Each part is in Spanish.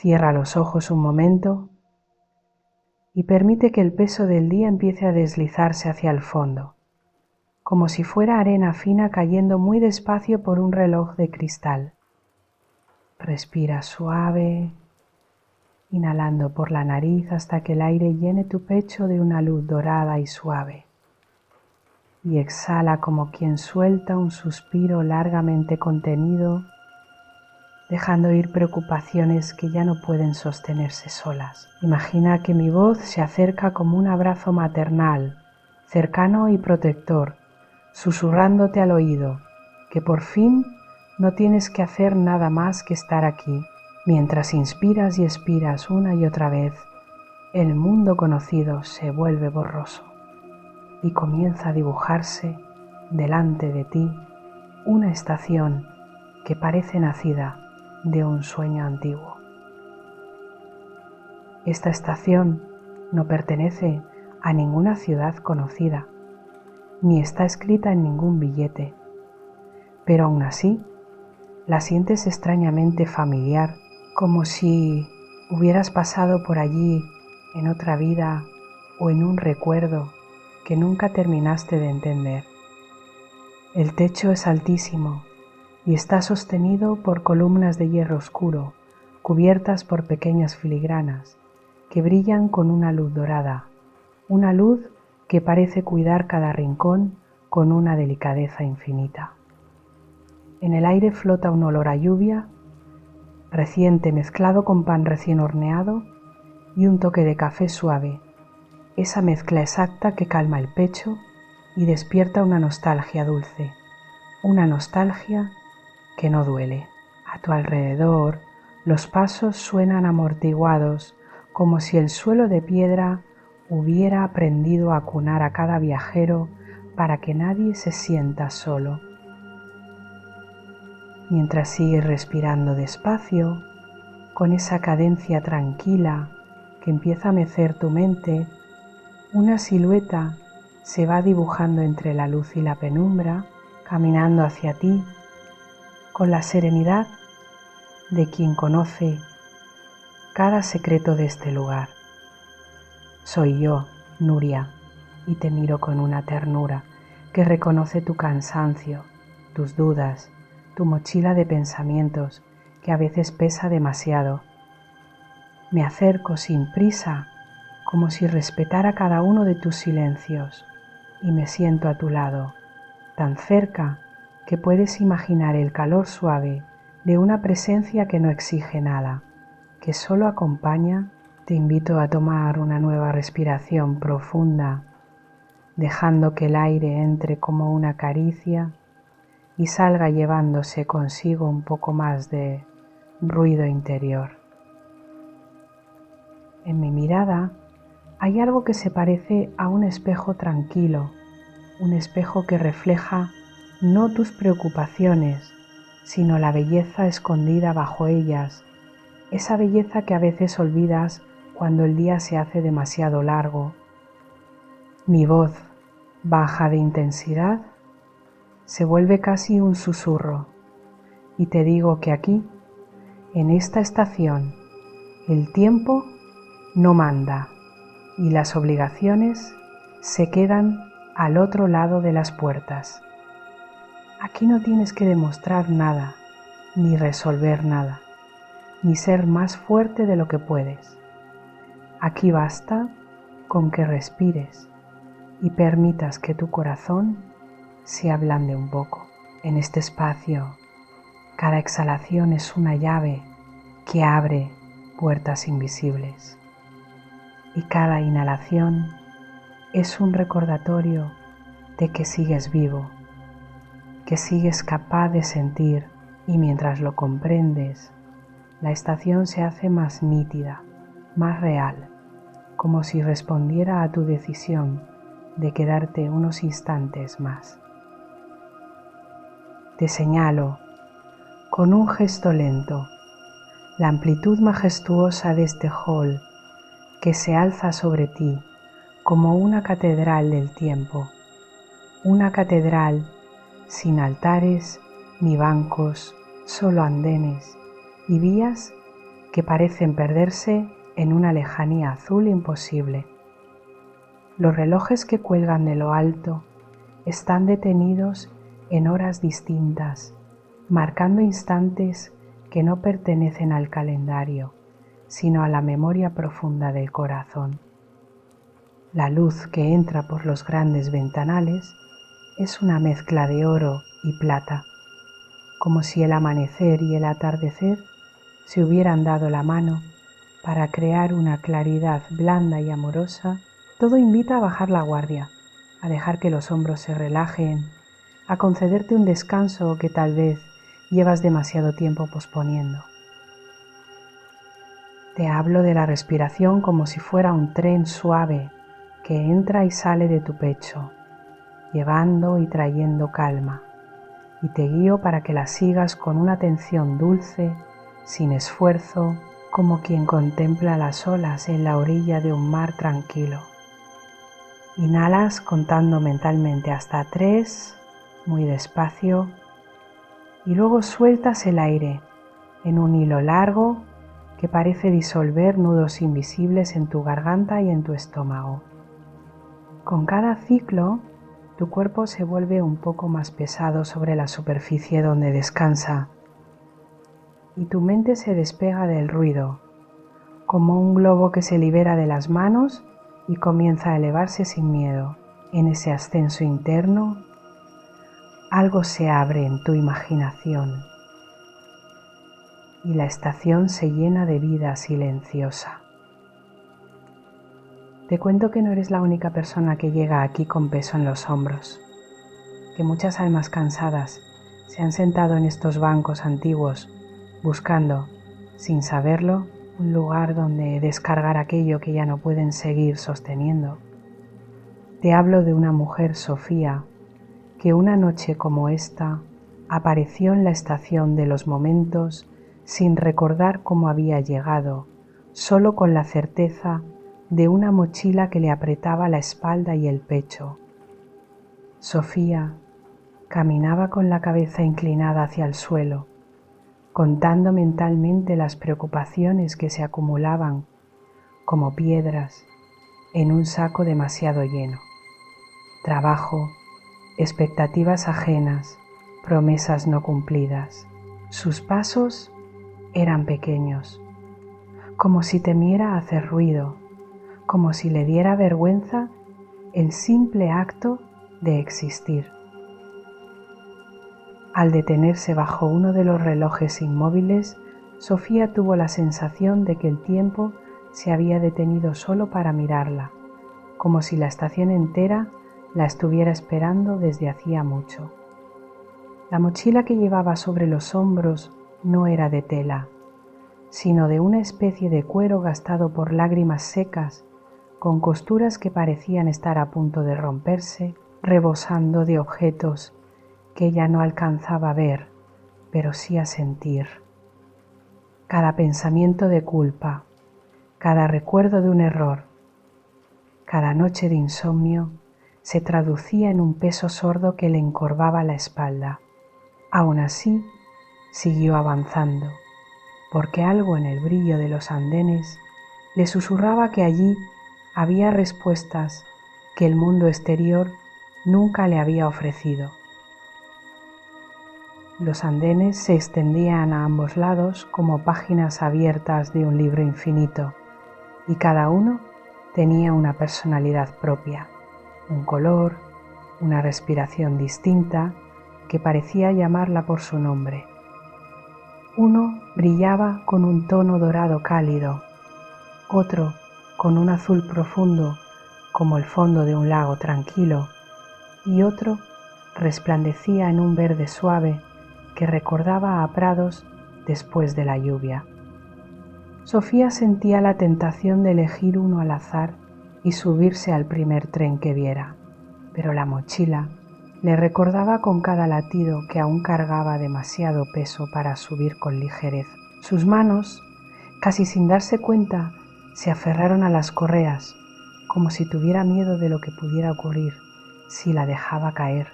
Cierra los ojos un momento y permite que el peso del día empiece a deslizarse hacia el fondo, como si fuera arena fina cayendo muy despacio por un reloj de cristal. Respira suave, inhalando por la nariz hasta que el aire llene tu pecho de una luz dorada y suave. Y exhala como quien suelta un suspiro largamente contenido, dejando ir preocupaciones que ya no pueden sostenerse solas. Imagina que mi voz se acerca como un abrazo maternal, cercano y protector, susurrándote al oído que por fin no tienes que hacer nada más que estar aquí. Mientras inspiras y expiras una y otra vez, el mundo conocido se vuelve borroso y comienza a dibujarse delante de ti una estación que parece nacida de un sueño antiguo. Esta estación no pertenece a ninguna ciudad conocida, ni está escrita en ningún billete, pero aún así la sientes extrañamente familiar, como si hubieras pasado por allí en otra vida o en un recuerdo que nunca terminaste de entender. El techo es altísimo y está sostenido por columnas de hierro oscuro, cubiertas por pequeñas filigranas que brillan con una luz dorada, una luz que parece cuidar cada rincón con una delicadeza infinita. En el aire flota un olor a lluvia reciente mezclado con pan recién horneado y un toque de café suave, esa mezcla exacta que calma el pecho y despierta una nostalgia dulce, una nostalgia que no duele. A tu alrededor, los pasos suenan amortiguados, como si el suelo de piedra hubiera aprendido a acunar a cada viajero para que nadie se sienta solo. Mientras sigues respirando despacio, con esa cadencia tranquila que empieza a mecer tu mente, una silueta se va dibujando entre la luz y la penumbra, caminando hacia ti con la serenidad de quien conoce cada secreto de este lugar. Soy yo, Nuria, y te miro con una ternura que reconoce tu cansancio, tus dudas, tu mochila de pensamientos que a veces pesa demasiado. Me acerco sin prisa, como si respetara cada uno de tus silencios, y me siento a tu lado, tan cerca que puedes imaginar el calor suave de una presencia que no exige nada, que solo acompaña. Te invito a tomar una nueva respiración profunda, dejando que el aire entre como una caricia y salga llevándose consigo un poco más de ruido interior. En mi mirada hay algo que se parece a un espejo tranquilo, un espejo que refleja no tus preocupaciones, sino la belleza escondida bajo ellas, esa belleza que a veces olvidas cuando el día se hace demasiado largo. Mi voz, baja de intensidad, se vuelve casi un susurro y te digo que aquí, en esta estación, el tiempo no manda y las obligaciones se quedan al otro lado de las puertas. Aquí no tienes que demostrar nada, ni resolver nada, ni ser más fuerte de lo que puedes. Aquí basta con que respires y permitas que tu corazón se ablande un poco. En este espacio, cada exhalación es una llave que abre puertas invisibles y cada inhalación es un recordatorio de que sigues vivo, que sigues capaz de sentir, y mientras lo comprendes, la estación se hace más nítida, más real, como si respondiera a tu decisión de quedarte unos instantes más. Te señalo con un gesto lento la amplitud majestuosa de este hall que se alza sobre ti como una catedral del tiempo, una catedral sin altares ni bancos, solo andenes y vías que parecen perderse en una lejanía azul imposible. Los relojes que cuelgan de lo alto están detenidos en horas distintas, marcando instantes que no pertenecen al calendario, sino a la memoria profunda del corazón. La luz que entra por los grandes ventanales es una mezcla de oro y plata, como si el amanecer y el atardecer se hubieran dado la mano para crear una claridad blanda y amorosa. Todo invita a bajar la guardia, a dejar que los hombros se relajen, a concederte un descanso que tal vez llevas demasiado tiempo posponiendo. Te hablo de la respiración como si fuera un tren suave que entra y sale de tu pecho, llevando y trayendo calma, y te guío para que la sigas con una atención dulce, sin esfuerzo, como quien contempla las olas en la orilla de un mar tranquilo. Inhalas contando mentalmente hasta 3, muy despacio, y luego sueltas el aire en un hilo largo que parece disolver nudos invisibles en tu garganta y en tu estómago. Con cada ciclo, tu cuerpo se vuelve un poco más pesado sobre la superficie donde descansa y tu mente se despega del ruido, como un globo que se libera de las manos y comienza a elevarse sin miedo. En ese ascenso interno, algo se abre en tu imaginación y la estación se llena de vida silenciosa. Te cuento que no eres la única persona que llega aquí con peso en los hombros, que muchas almas cansadas se han sentado en estos bancos antiguos buscando, sin saberlo, un lugar donde descargar aquello que ya no pueden seguir sosteniendo. Te hablo de una mujer, Sofía, que una noche como esta apareció en la estación de los momentos sin recordar cómo había llegado, solo con la certeza de una mochila que le apretaba la espalda y el pecho. Sofía caminaba con la cabeza inclinada hacia el suelo, contando mentalmente las preocupaciones que se acumulaban como piedras en un saco demasiado lleno. Trabajo, expectativas ajenas, promesas no cumplidas. Sus pasos eran pequeños, como si temiera hacer ruido, como si le diera vergüenza el simple acto de existir. Al detenerse bajo uno de los relojes inmóviles, Sofía tuvo la sensación de que el tiempo se había detenido solo para mirarla, como si la estación entera la estuviera esperando desde hacía mucho. La mochila que llevaba sobre los hombros no era de tela, sino de una especie de cuero gastado por lágrimas secas, con costuras que parecían estar a punto de romperse, rebosando de objetos que ella no alcanzaba a ver, pero sí a sentir. Cada pensamiento de culpa, cada recuerdo de un error, cada noche de insomnio se traducía en un peso sordo que le encorvaba la espalda. Aún así, siguió avanzando, porque algo en el brillo de los andenes le susurraba que allí había respuestas que el mundo exterior nunca le había ofrecido. Los andenes se extendían a ambos lados como páginas abiertas de un libro infinito, y cada uno tenía una personalidad propia, un color, una respiración distinta que parecía llamarla por su nombre. Uno brillaba con un tono dorado cálido, otro con un azul profundo como el fondo de un lago tranquilo, y otro resplandecía en un verde suave que recordaba a prados después de la lluvia. Sofía sentía la tentación de elegir uno al azar y subirse al primer tren que viera, pero la mochila le recordaba con cada latido que aún cargaba demasiado peso para subir con ligereza. Sus manos, casi sin darse cuenta, se aferraron a las correas, como si tuviera miedo de lo que pudiera ocurrir si la dejaba caer.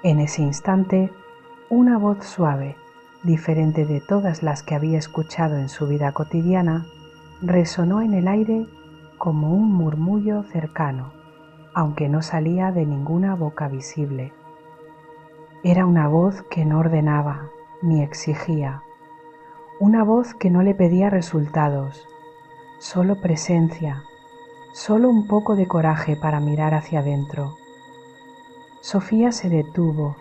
En ese instante, una voz suave diferente de todas las que había escuchado en su vida cotidiana, resonó en el aire como un murmullo cercano, aunque no salía de ninguna boca visible. Era una voz que no ordenaba ni exigía, una voz que no le pedía resultados, solo presencia, solo un poco de coraje para mirar hacia adentro. Sofía se detuvo,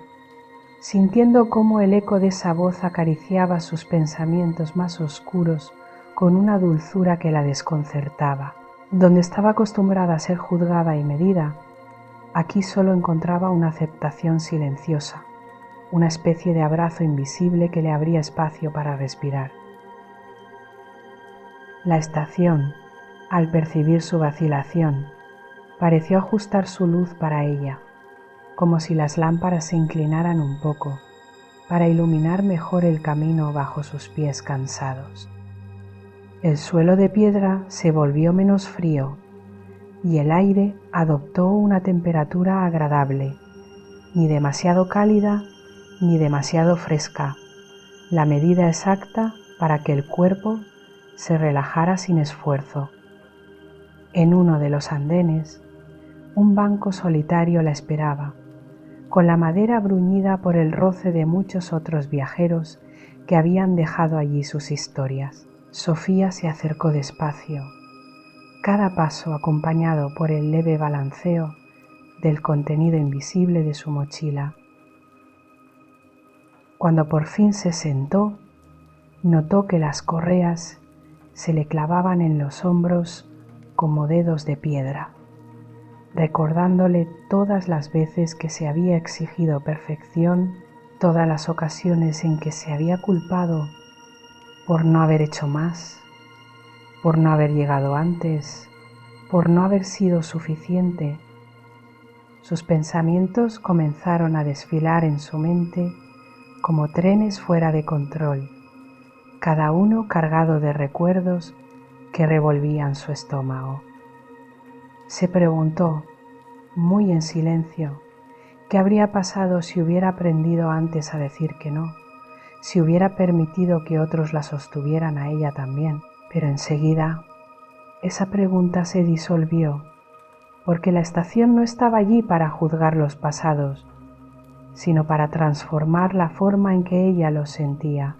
sintiendo cómo el eco de esa voz acariciaba sus pensamientos más oscuros con una dulzura que la desconcertaba. Donde estaba acostumbrada a ser juzgada y medida, aquí solo encontraba una aceptación silenciosa, una especie de abrazo invisible que le abría espacio para respirar. La estación, al percibir su vacilación, pareció ajustar su luz para ella, como si las lámparas se inclinaran un poco, para iluminar mejor el camino bajo sus pies cansados. El suelo de piedra se volvió menos frío y el aire adoptó una temperatura agradable, ni demasiado cálida ni demasiado fresca, la medida exacta para que el cuerpo se relajara sin esfuerzo. En uno de los andenes, un banco solitario la esperaba, con la madera bruñida por el roce de muchos otros viajeros que habían dejado allí sus historias. Sofía se acercó despacio, cada paso acompañado por el leve balanceo del contenido invisible de su mochila. Cuando por fin se sentó, notó que las correas se le clavaban en los hombros como dedos de piedra, recordándole todas las veces que se había exigido perfección, todas las ocasiones en que se había culpado por no haber hecho más, por no haber llegado antes, por no haber sido suficiente. Sus pensamientos comenzaron a desfilar en su mente como trenes fuera de control, cada uno cargado de recuerdos que revolvían su estómago. Se preguntó, muy en silencio, qué habría pasado si hubiera aprendido antes a decir que no, si hubiera permitido que otros la sostuvieran a ella también. Pero enseguida esa pregunta se disolvió, porque la estación no estaba allí para juzgar los pasados, sino para transformar la forma en que ella los sentía.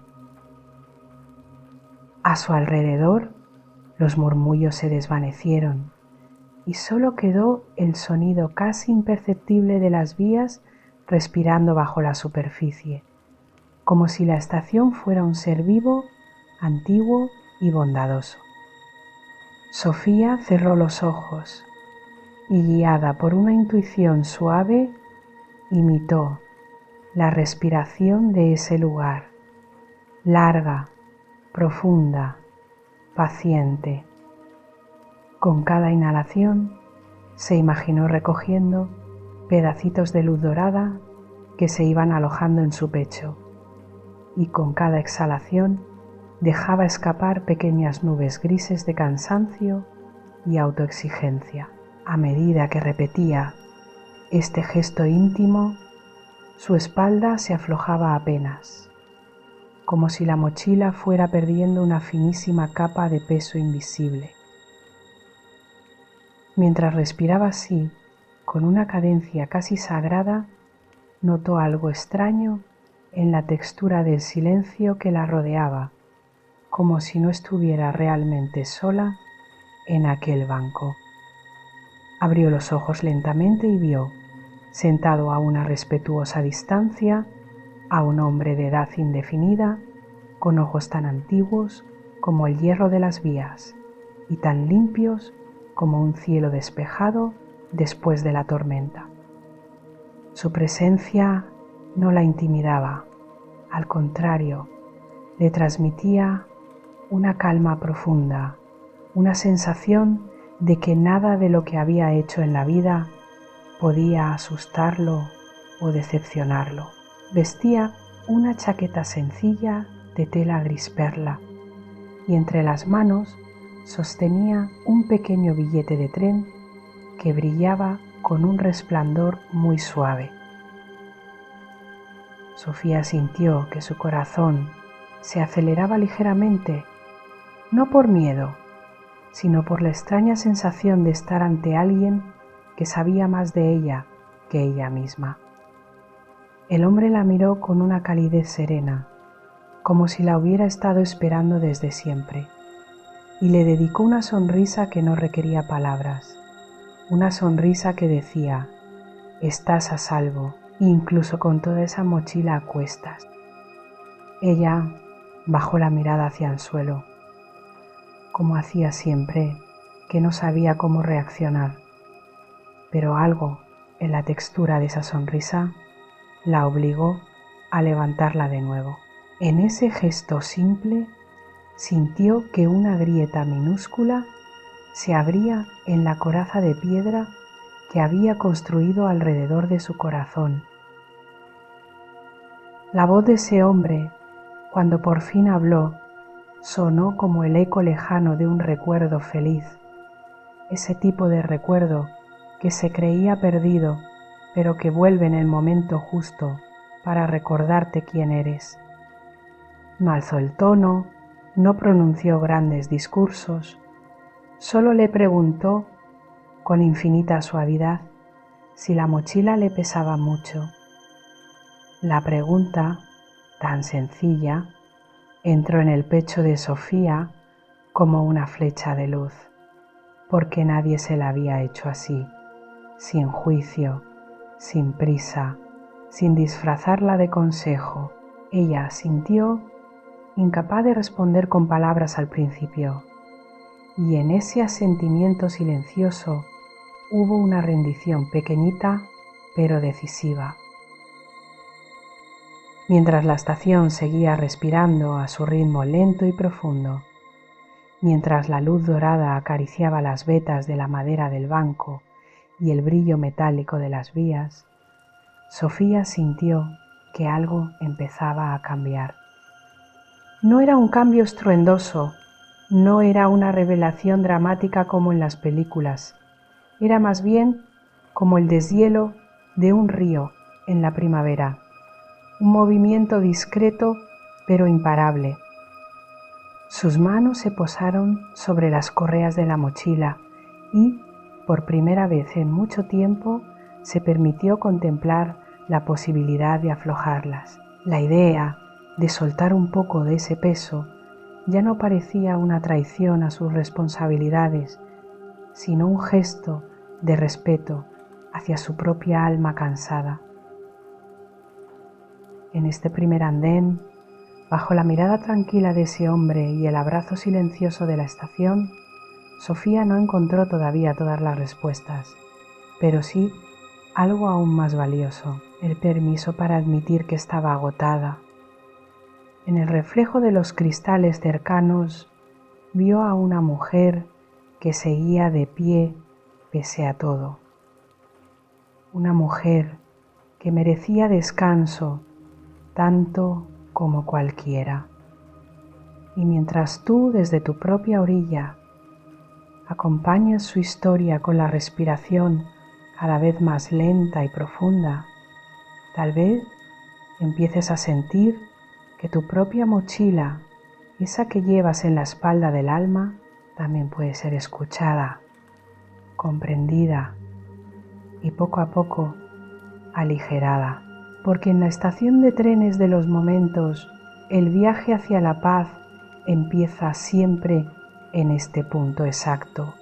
A su alrededor, los murmullos se desvanecieron y solo quedó el sonido casi imperceptible de las vías respirando bajo la superficie, como si la estación fuera un ser vivo, antiguo y bondadoso. Sofía cerró los ojos y, guiada por una intuición suave, imitó la respiración de ese lugar, larga, profunda, paciente. Con cada inhalación se imaginó recogiendo pedacitos de luz dorada que se iban alojando en su pecho, y con cada exhalación dejaba escapar pequeñas nubes grises de cansancio y autoexigencia. A medida que repetía este gesto íntimo, su espalda se aflojaba apenas, como si la mochila fuera perdiendo una finísima capa de peso invisible. Mientras respiraba así, con una cadencia casi sagrada, notó algo extraño en la textura del silencio que la rodeaba, como si no estuviera realmente sola en aquel banco. Abrió los ojos lentamente y vio, sentado a una respetuosa distancia, a un hombre de edad indefinida, con ojos tan antiguos como el hierro de las vías y tan limpios como un cielo despejado después de la tormenta. Su presencia no la intimidaba, al contrario, le transmitía una calma profunda, una sensación de que nada de lo que había hecho en la vida podía asustarlo o decepcionarlo. Vestía una chaqueta sencilla de tela gris perla y entre las manos sostenía un pequeño billete de tren que brillaba con un resplandor muy suave. Sofía sintió que su corazón se aceleraba ligeramente, no por miedo, sino por la extraña sensación de estar ante alguien que sabía más de ella que ella misma. El hombre la miró con una calidez serena, como si la hubiera estado esperando desde siempre, y le dedicó una sonrisa que no requería palabras, una sonrisa que decía: estás a salvo, incluso con toda esa mochila a cuestas. Ella bajó la mirada hacia el suelo, como hacía siempre, que no sabía cómo reaccionar, pero algo en la textura de esa sonrisa la obligó a levantarla de nuevo. En ese gesto simple sintió que una grieta minúscula se abría en la coraza de piedra que había construido alrededor de su corazón. La voz de ese hombre, cuando por fin habló, sonó como el eco lejano de un recuerdo feliz, ese tipo de recuerdo que se creía perdido, pero que vuelve en el momento justo para recordarte quién eres. No alzó el tono, no pronunció grandes discursos, solo le preguntó con infinita suavidad si la mochila le pesaba mucho. La pregunta, tan sencilla, entró en el pecho de Sofía como una flecha de luz, porque nadie se la había hecho así, sin juicio, sin prisa, sin disfrazarla de consejo. Ella sintió incapaz de responder con palabras al principio, y en ese asentimiento silencioso hubo una rendición pequeñita pero decisiva. Mientras la estación seguía respirando a su ritmo lento y profundo, mientras la luz dorada acariciaba las vetas de la madera del banco y el brillo metálico de las vías, Sofía sintió que algo empezaba a cambiar. No era un cambio estruendoso, no era una revelación dramática como en las películas, era más bien como el deshielo de un río en la primavera, un movimiento discreto pero imparable. Sus manos se posaron sobre las correas de la mochila y, por primera vez en mucho tiempo, se permitió contemplar la posibilidad de aflojarlas. La idea de soltar un poco de ese peso ya no parecía una traición a sus responsabilidades, sino un gesto de respeto hacia su propia alma cansada. En este primer andén, bajo la mirada tranquila de ese hombre y el abrazo silencioso de la estación, Sofía no encontró todavía todas las respuestas, pero sí algo aún más valioso, el permiso para admitir que estaba agotada. En el reflejo de los cristales cercanos, vio a una mujer que seguía de pie pese a todo. Una mujer que merecía descanso tanto como cualquiera. Y mientras tú desde tu propia orilla acompañas su historia con la respiración cada vez más lenta y profunda, tal vez empieces a sentir que tu propia mochila, esa que llevas en la espalda del alma, también puede ser escuchada, comprendida y poco a poco aligerada. Porque en la estación de trenes de los momentos, el viaje hacia la paz empieza siempre en este punto exacto,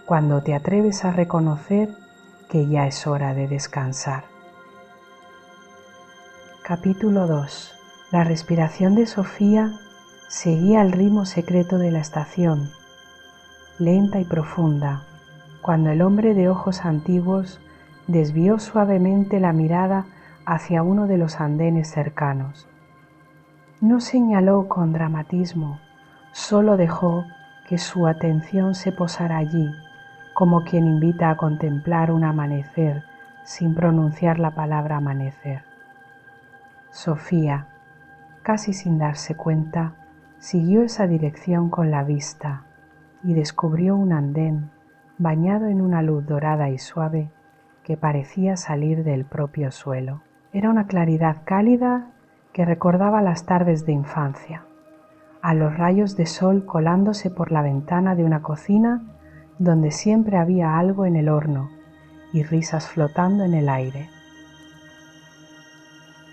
cuando te atreves a reconocer que ya es hora de descansar. Capítulo 2. La respiración de Sofía seguía el ritmo secreto de la estación, lenta y profunda, cuando el hombre de ojos antiguos desvió suavemente la mirada hacia uno de los andenes cercanos. No señaló con dramatismo, solo dejó que su atención se posara allí, como quien invita a contemplar un amanecer sin pronunciar la palabra amanecer. Sofía, casi sin darse cuenta, siguió esa dirección con la vista y descubrió un andén bañado en una luz dorada y suave que parecía salir del propio suelo. Era una claridad cálida que recordaba las tardes de infancia, a los rayos de sol colándose por la ventana de una cocina donde siempre había algo en el horno y risas flotando en el aire.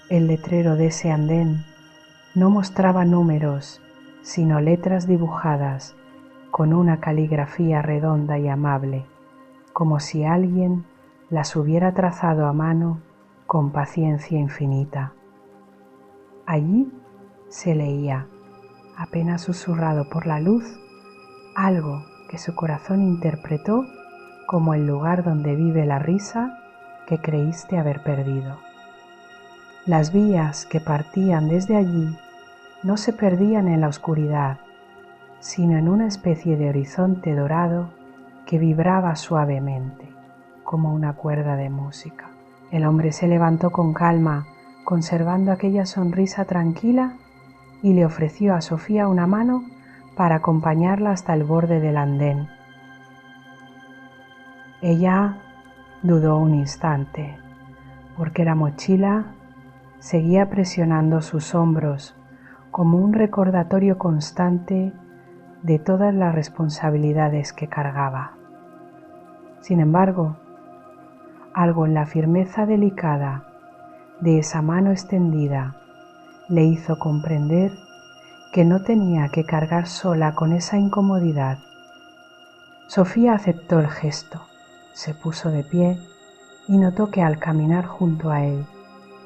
El letrero de ese andén no mostraba números, sino letras dibujadas con una caligrafía redonda y amable, como si alguien las hubiera trazado a mano con paciencia infinita. Allí se leía, apenas susurrado por la luz, algo que su corazón interpretó como el lugar donde vive la risa que creíste haber perdido. Las vías que partían desde allí no se perdían en la oscuridad, sino en una especie de horizonte dorado que vibraba suavemente, como una cuerda de música. El hombre se levantó con calma, conservando aquella sonrisa tranquila, y le ofreció a Sofía una mano para acompañarla hasta el borde del andén. Ella dudó un instante, porque la mochila seguía presionando sus hombros como un recordatorio constante de todas las responsabilidades que cargaba. Sin embargo, algo en la firmeza delicada de esa mano extendida le hizo comprender que no tenía que cargar sola con esa incomodidad. Sofía aceptó el gesto, se puso de pie y notó que al caminar junto a él,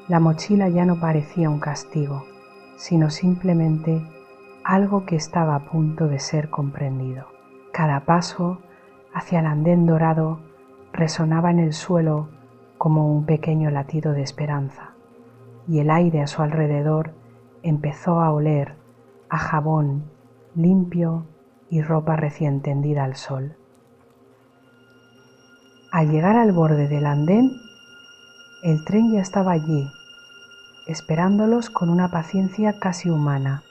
la mochila ya no parecía un castigo, sino simplemente algo que estaba a punto de ser comprendido. Cada paso hacia el andén dorado resonaba en el suelo como un pequeño latido de esperanza, y el aire a su alrededor empezó a oler a jabón limpio y ropa recién tendida al sol. Al llegar al borde del andén, el tren ya estaba allí, esperándolos con una paciencia casi humana.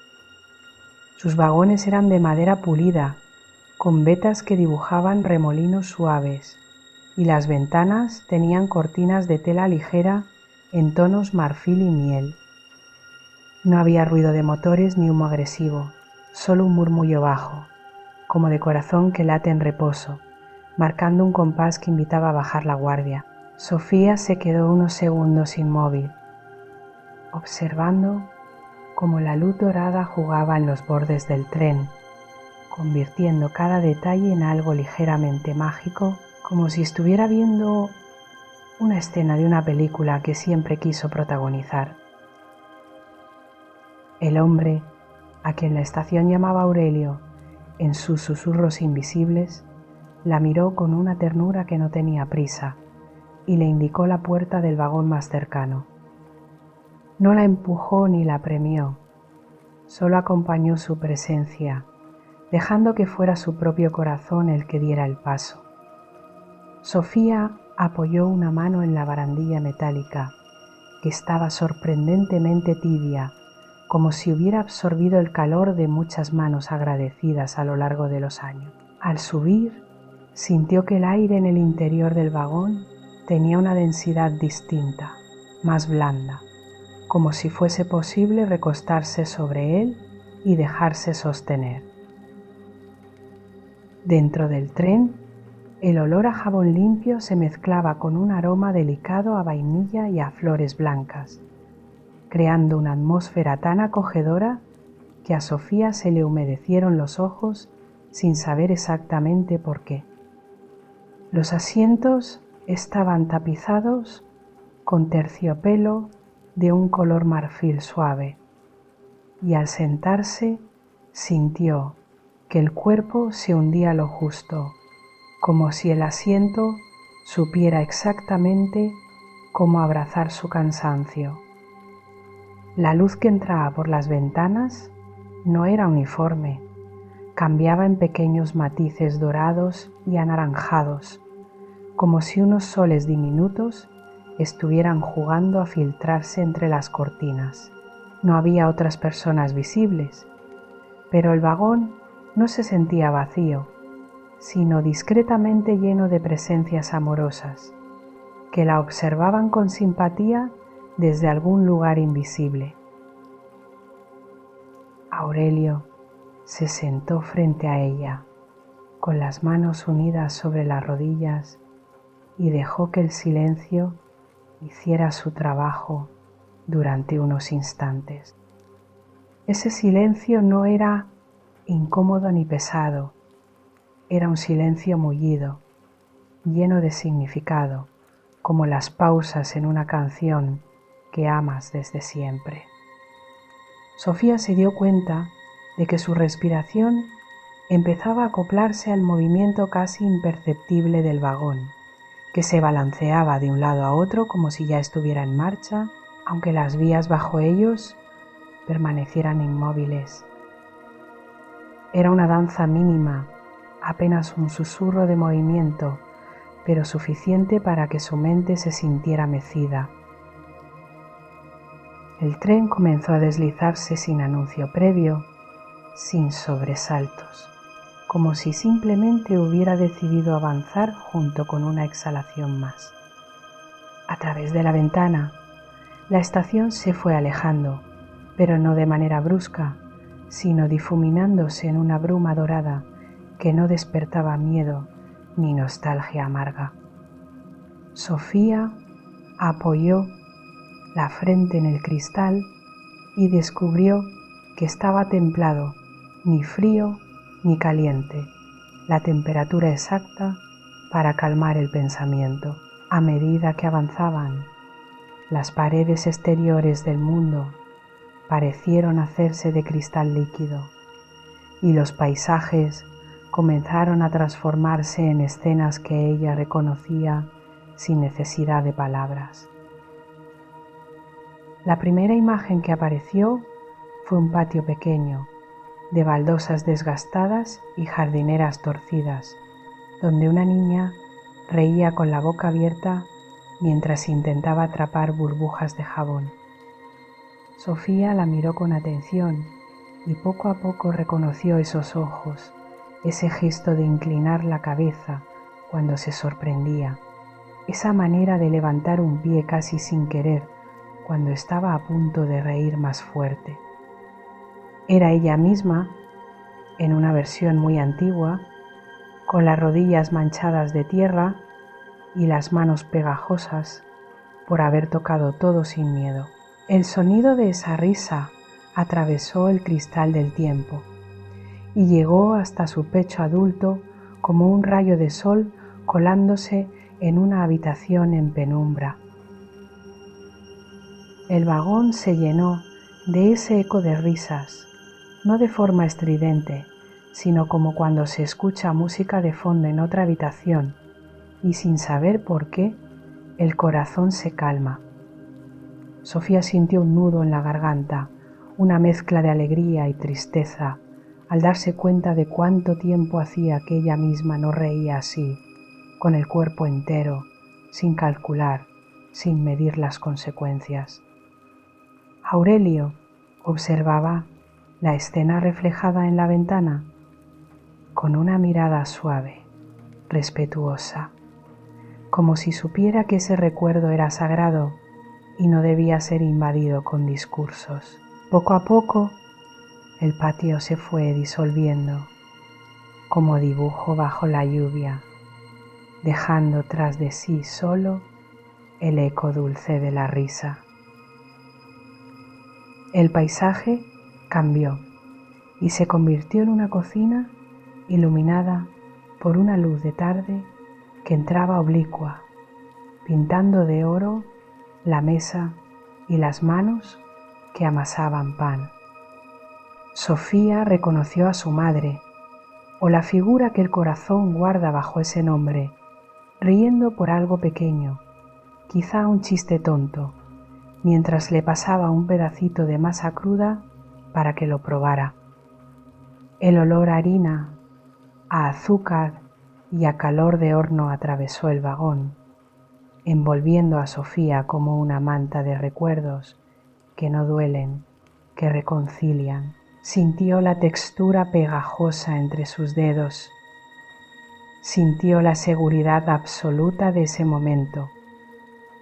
Sus vagones eran de madera pulida, con vetas que dibujaban remolinos suaves, y las ventanas tenían cortinas de tela ligera en tonos marfil y miel. No había ruido de motores ni humo agresivo, solo un murmullo bajo, como de corazón que late en reposo, marcando un compás que invitaba a bajar la guardia. Sofía se quedó unos segundos inmóvil, observando cómo la luz dorada jugaba en los bordes del tren, convirtiendo cada detalle en algo ligeramente mágico, como si estuviera viendo una escena de una película que siempre quiso protagonizar. El hombre, a quien la estación llamaba Aurelio, en sus susurros invisibles, la miró con una ternura que no tenía prisa y le indicó la puerta del vagón más cercano. No la empujó ni la premió, solo acompañó su presencia, dejando que fuera su propio corazón el que diera el paso. Sofía apoyó una mano en la barandilla metálica, que estaba sorprendentemente tibia, como si hubiera absorbido el calor de muchas manos agradecidas a lo largo de los años. Al subir, sintió que el aire en el interior del vagón tenía una densidad distinta, más blanda, como si fuese posible recostarse sobre él y dejarse sostener. Dentro del tren, el olor a jabón limpio se mezclaba con un aroma delicado a vainilla y a flores blancas, creando una atmósfera tan acogedora que a Sofía se le humedecieron los ojos sin saber exactamente por qué. Los asientos estaban tapizados con terciopelo de un color marfil suave, y al sentarse sintió que el cuerpo se hundía lo justo, como si el asiento supiera exactamente cómo abrazar su cansancio. La luz que entraba por las ventanas no era uniforme, cambiaba en pequeños matices dorados y anaranjados, como si unos soles diminutos estuvieran jugando a filtrarse entre las cortinas. No había otras personas visibles, pero el vagón no se sentía vacío, sino discretamente lleno de presencias amorosas, que la observaban con simpatía desde algún lugar invisible. Aurelio se sentó frente a ella, con las manos unidas sobre las rodillas, y dejó que el silencio hiciera su trabajo durante unos instantes. Ese silencio no era incómodo ni pesado, era un silencio mullido, lleno de significado, como las pausas en una canción que amas desde siempre. Sofía se dio cuenta de que su respiración empezaba a acoplarse al movimiento casi imperceptible del vagón, que se balanceaba de un lado a otro como si ya estuviera en marcha, aunque las vías bajo ellos permanecieran inmóviles. Era una danza mínima, apenas un susurro de movimiento, pero suficiente para que su mente se sintiera mecida. El tren comenzó a deslizarse sin anuncio previo, sin sobresaltos, como si simplemente hubiera decidido avanzar junto con una exhalación más. A través de la ventana, la estación se fue alejando, pero no de manera brusca, sino difuminándose en una bruma dorada que no despertaba miedo ni nostalgia amarga. Sofía apoyó la frente en el cristal y descubrió que estaba templado, ni frío ni caliente, la temperatura exacta para calmar el pensamiento. A medida que avanzaban, las paredes exteriores del mundo parecieron hacerse de cristal líquido y los paisajes comenzaron a transformarse en escenas que ella reconocía sin necesidad de palabras. La primera imagen que apareció fue un patio pequeño, de baldosas desgastadas y jardineras torcidas, donde una niña reía con la boca abierta mientras intentaba atrapar burbujas de jabón. Sofía la miró con atención y poco a poco reconoció esos ojos, ese gesto de inclinar la cabeza cuando se sorprendía, esa manera de levantar un pie casi sin querer cuando estaba a punto de reír más fuerte. Era ella misma, en una versión muy antigua, con las rodillas manchadas de tierra y las manos pegajosas por haber tocado todo sin miedo. El sonido de esa risa atravesó el cristal del tiempo y llegó hasta su pecho adulto como un rayo de sol colándose en una habitación en penumbra. El vagón se llenó de ese eco de risas, no de forma estridente, sino como cuando se escucha música de fondo en otra habitación y sin saber por qué, el corazón se calma. Sofía sintió un nudo en la garganta, una mezcla de alegría y tristeza, al darse cuenta de cuánto tiempo hacía que ella misma no reía así, con el cuerpo entero, sin calcular, sin medir las consecuencias. Aurelio observaba la escena reflejada en la ventana con una mirada suave, respetuosa, como si supiera que ese recuerdo era sagrado y no debía ser invadido con discursos. Poco a poco, el patio se fue disolviendo, como dibujo bajo la lluvia, dejando tras de sí solo el eco dulce de la risa. El paisaje cambió y se convirtió en una cocina iluminada por una luz de tarde que entraba oblicua, pintando de oro la mesa y las manos que amasaban pan. Sofía reconoció a su madre, o la figura que el corazón guarda bajo ese nombre, riendo por algo pequeño, quizá un chiste tonto, mientras le pasaba un pedacito de masa cruda para que lo probara. El olor a harina, a azúcar y a calor de horno atravesó el vagón, envolviendo a Sofía como una manta de recuerdos que no duelen, que reconcilian. Sintió la textura pegajosa entre sus dedos. Sintió la seguridad absoluta de ese momento,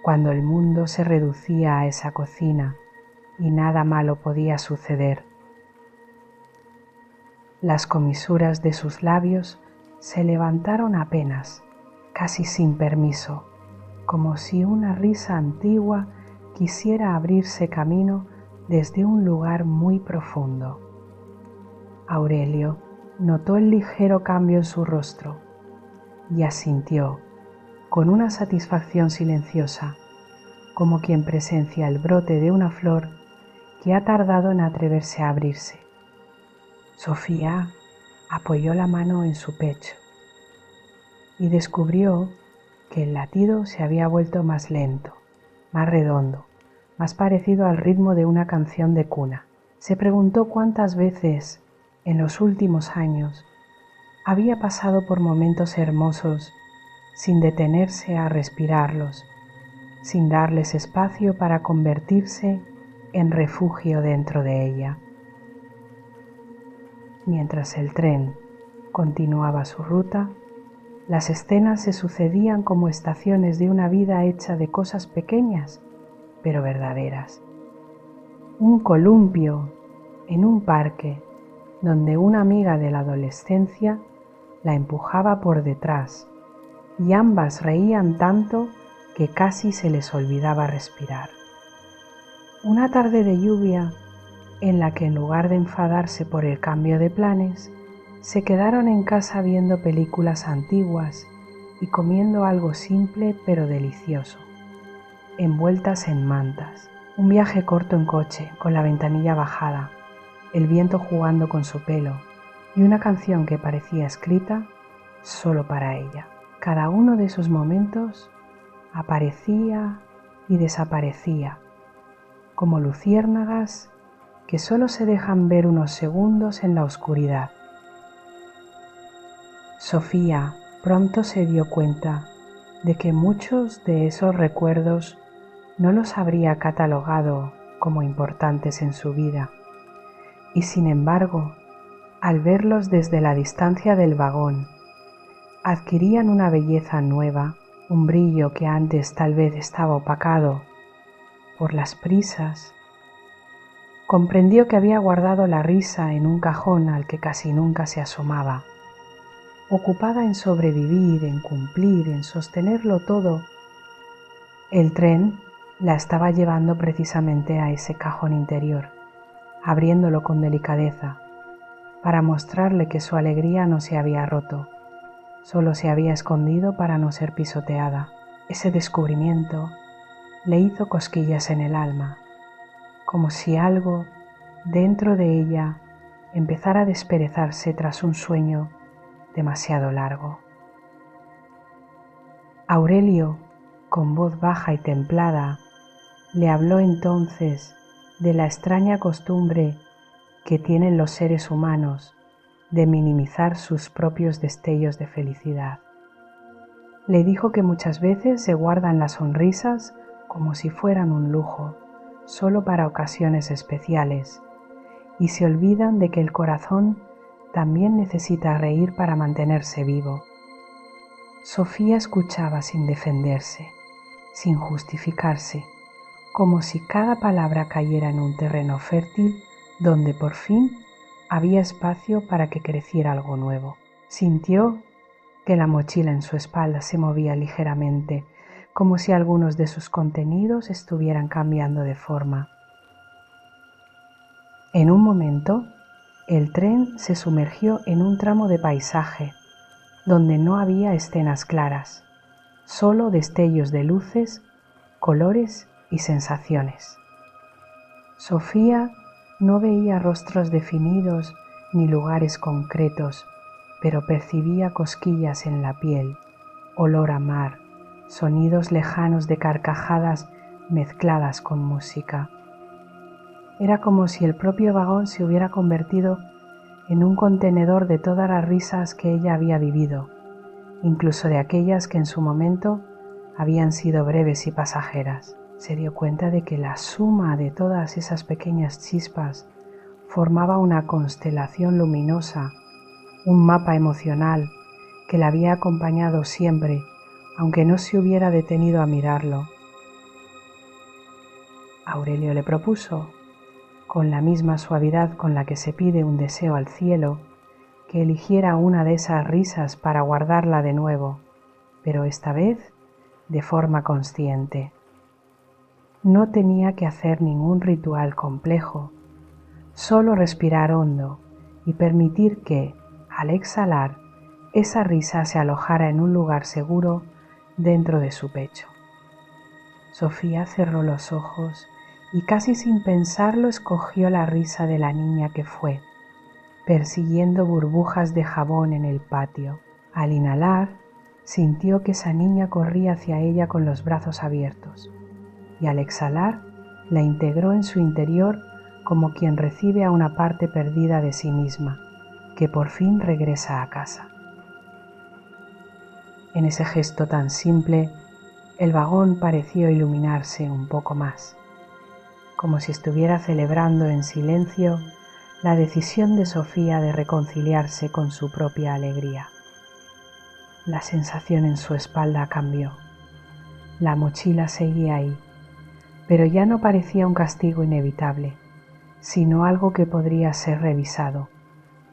cuando el mundo se reducía a esa cocina y nada malo podía suceder. Las comisuras de sus labios se levantaron apenas, casi sin permiso, como si una risa antigua quisiera abrirse camino desde un lugar muy profundo. Aurelio notó el ligero cambio en su rostro y asintió con una satisfacción silenciosa, como quien presencia el brote de una flor que ha tardado en atreverse a abrirse. Sofía apoyó la mano en su pecho y descubrió que el latido se había vuelto más lento, más redondo, más parecido al ritmo de una canción de cuna. Se preguntó cuántas veces en los últimos años había pasado por momentos hermosos sin detenerse a respirarlos, sin darles espacio para convertirse en refugio dentro de ella. Mientras el tren continuaba su ruta, las escenas se sucedían como estaciones de una vida hecha de cosas pequeñas, pero verdaderas. Un columpio en un parque donde una amiga de la adolescencia la empujaba por detrás y ambas reían tanto que casi se les olvidaba respirar. Una tarde de lluvia en la que en lugar de enfadarse por el cambio de planes, se quedaron en casa viendo películas antiguas y comiendo algo simple pero delicioso, envueltas en mantas. Un viaje corto en coche, con la ventanilla bajada, el viento jugando con su pelo y una canción que parecía escrita solo para ella. Cada uno de esos momentos aparecía y desaparecía, como luciérnagas que solo se dejan ver unos segundos en la oscuridad. Sofía pronto se dio cuenta de que muchos de esos recuerdos no los habría catalogado como importantes en su vida, y sin embargo, al verlos desde la distancia del vagón, adquirían una belleza nueva, un brillo que antes tal vez estaba opacado por las prisas. Comprendió que había guardado la risa en un cajón al que casi nunca se asomaba. Ocupada en sobrevivir, en cumplir, en sostenerlo todo, el tren la estaba llevando precisamente a ese cajón interior, abriéndolo con delicadeza, para mostrarle que su alegría no se había roto, solo se había escondido para no ser pisoteada. Ese descubrimiento le hizo cosquillas en el alma, como si algo dentro de ella empezara a desperezarse tras un sueño demasiado largo. Aurelio, con voz baja y templada, le habló entonces de la extraña costumbre que tienen los seres humanos de minimizar sus propios destellos de felicidad. Le dijo que muchas veces se guardan las sonrisas como si fueran un lujo, solo para ocasiones especiales, y se olvidan de que el corazón también necesita reír para mantenerse vivo. Sofía escuchaba sin defenderse, sin justificarse, como si cada palabra cayera en un terreno fértil donde por fin había espacio para que creciera algo nuevo. Sintió que la mochila en su espalda se movía ligeramente, como si algunos de sus contenidos estuvieran cambiando de forma. En un momento, el tren se sumergió en un tramo de paisaje donde no había escenas claras, solo destellos de luces, colores y sensaciones. Sofía no veía rostros definidos ni lugares concretos, pero percibía cosquillas en la piel, olor a mar, sonidos lejanos de carcajadas mezcladas con música. Era como si el propio vagón se hubiera convertido en un contenedor de todas las risas que ella había vivido, incluso de aquellas que en su momento habían sido breves y pasajeras. Se dio cuenta de que la suma de todas esas pequeñas chispas formaba una constelación luminosa, un mapa emocional que la había acompañado siempre, aunque no se hubiera detenido a mirarlo. Aurelio le propuso, con la misma suavidad con la que se pide un deseo al cielo, que eligiera una de esas risas para guardarla de nuevo, pero esta vez de forma consciente. No tenía que hacer ningún ritual complejo, solo respirar hondo y permitir que, al exhalar, esa risa se alojara en un lugar seguro dentro de su pecho. Sofía cerró los ojos y casi sin pensarlo escogió la risa de la niña que fue, persiguiendo burbujas de jabón en el patio. Al inhalar, sintió que esa niña corría hacia ella con los brazos abiertos, y al exhalar, la integró en su interior como quien recibe a una parte perdida de sí misma, que por fin regresa a casa. En ese gesto tan simple, el vagón pareció iluminarse un poco más, como si estuviera celebrando en silencio la decisión de Sofía de reconciliarse con su propia alegría. La sensación en su espalda cambió. La mochila seguía ahí, pero ya no parecía un castigo inevitable, sino algo que podría ser revisado,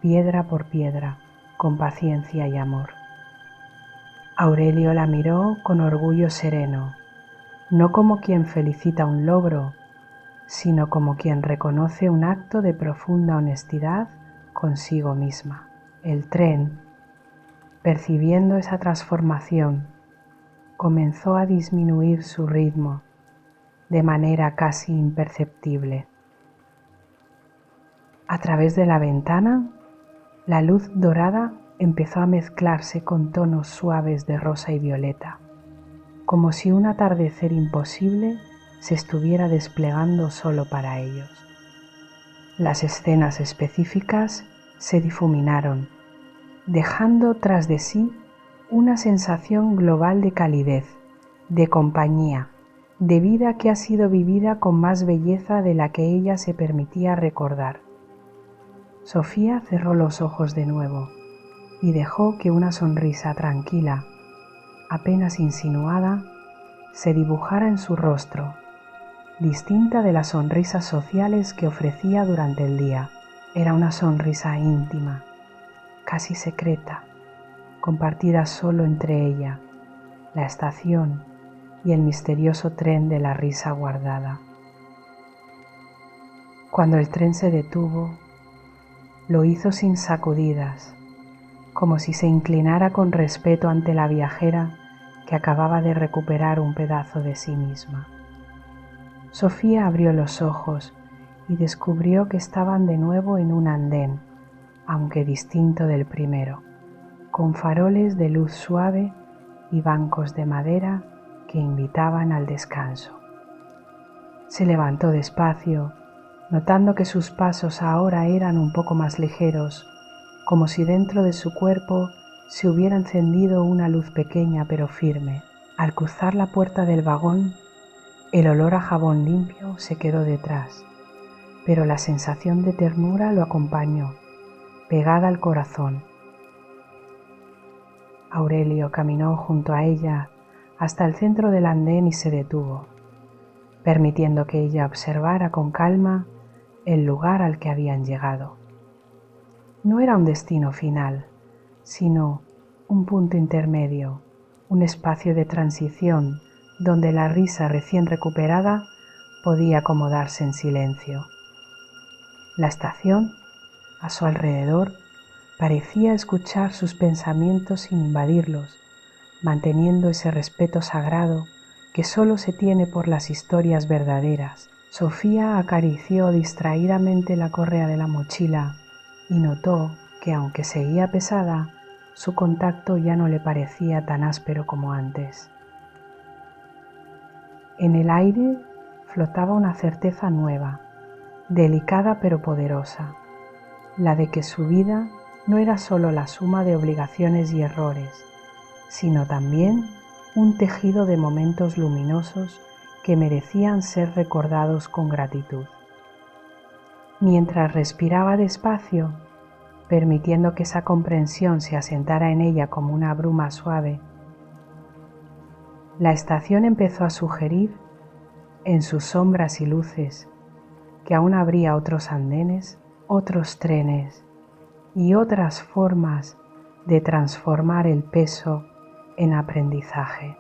piedra por piedra, con paciencia y amor. Aurelio la miró con orgullo sereno, no como quien felicita un logro, sino como quien reconoce un acto de profunda honestidad consigo misma. El tren, percibiendo esa transformación, comenzó a disminuir su ritmo de manera casi imperceptible. A través de la ventana, la luz dorada empezó a mezclarse con tonos suaves de rosa y violeta, como si un atardecer imposible se estuviera desplegando solo para ellos. Las escenas específicas se difuminaron, dejando tras de sí una sensación global de calidez, de compañía, de vida que ha sido vivida con más belleza de la que ella se permitía recordar. Sofía cerró los ojos de nuevo y dejó que una sonrisa tranquila, apenas insinuada, se dibujara en su rostro, distinta de las sonrisas sociales que ofrecía durante el día. Era una sonrisa íntima, casi secreta, compartida solo entre ella, la estación y el misterioso tren de la risa guardada. Cuando el tren se detuvo, lo hizo sin sacudidas, como si se inclinara con respeto ante la viajera que acababa de recuperar un pedazo de sí misma. Sofía abrió los ojos y descubrió que estaban de nuevo en un andén, aunque distinto del primero, con faroles de luz suave y bancos de madera que invitaban al descanso. Se levantó despacio, notando que sus pasos ahora eran un poco más ligeros, como si dentro de su cuerpo se hubiera encendido una luz pequeña pero firme. Al cruzar la puerta del vagón, el olor a jabón limpio se quedó detrás, pero la sensación de ternura lo acompañó, pegada al corazón. Aurelio caminó junto a ella hasta el centro del andén y se detuvo, permitiendo que ella observara con calma el lugar al que habían llegado. No era un destino final, sino un punto intermedio, un espacio de transición donde la risa recién recuperada podía acomodarse en silencio. La estación, a su alrededor, parecía escuchar sus pensamientos sin invadirlos, manteniendo ese respeto sagrado que solo se tiene por las historias verdaderas. Sofía acarició distraídamente la correa de la mochila y notó que, aunque seguía pesada, su contacto ya no le parecía tan áspero como antes. En el aire flotaba una certeza nueva, delicada pero poderosa, la de que su vida no era solo la suma de obligaciones y errores, sino también un tejido de momentos luminosos que merecían ser recordados con gratitud. Mientras respiraba despacio, permitiendo que esa comprensión se asentara en ella como una bruma suave, la estación empezó a sugerir en sus sombras y luces, que aún habría otros andenes, otros trenes y otras formas de transformar el peso en aprendizaje.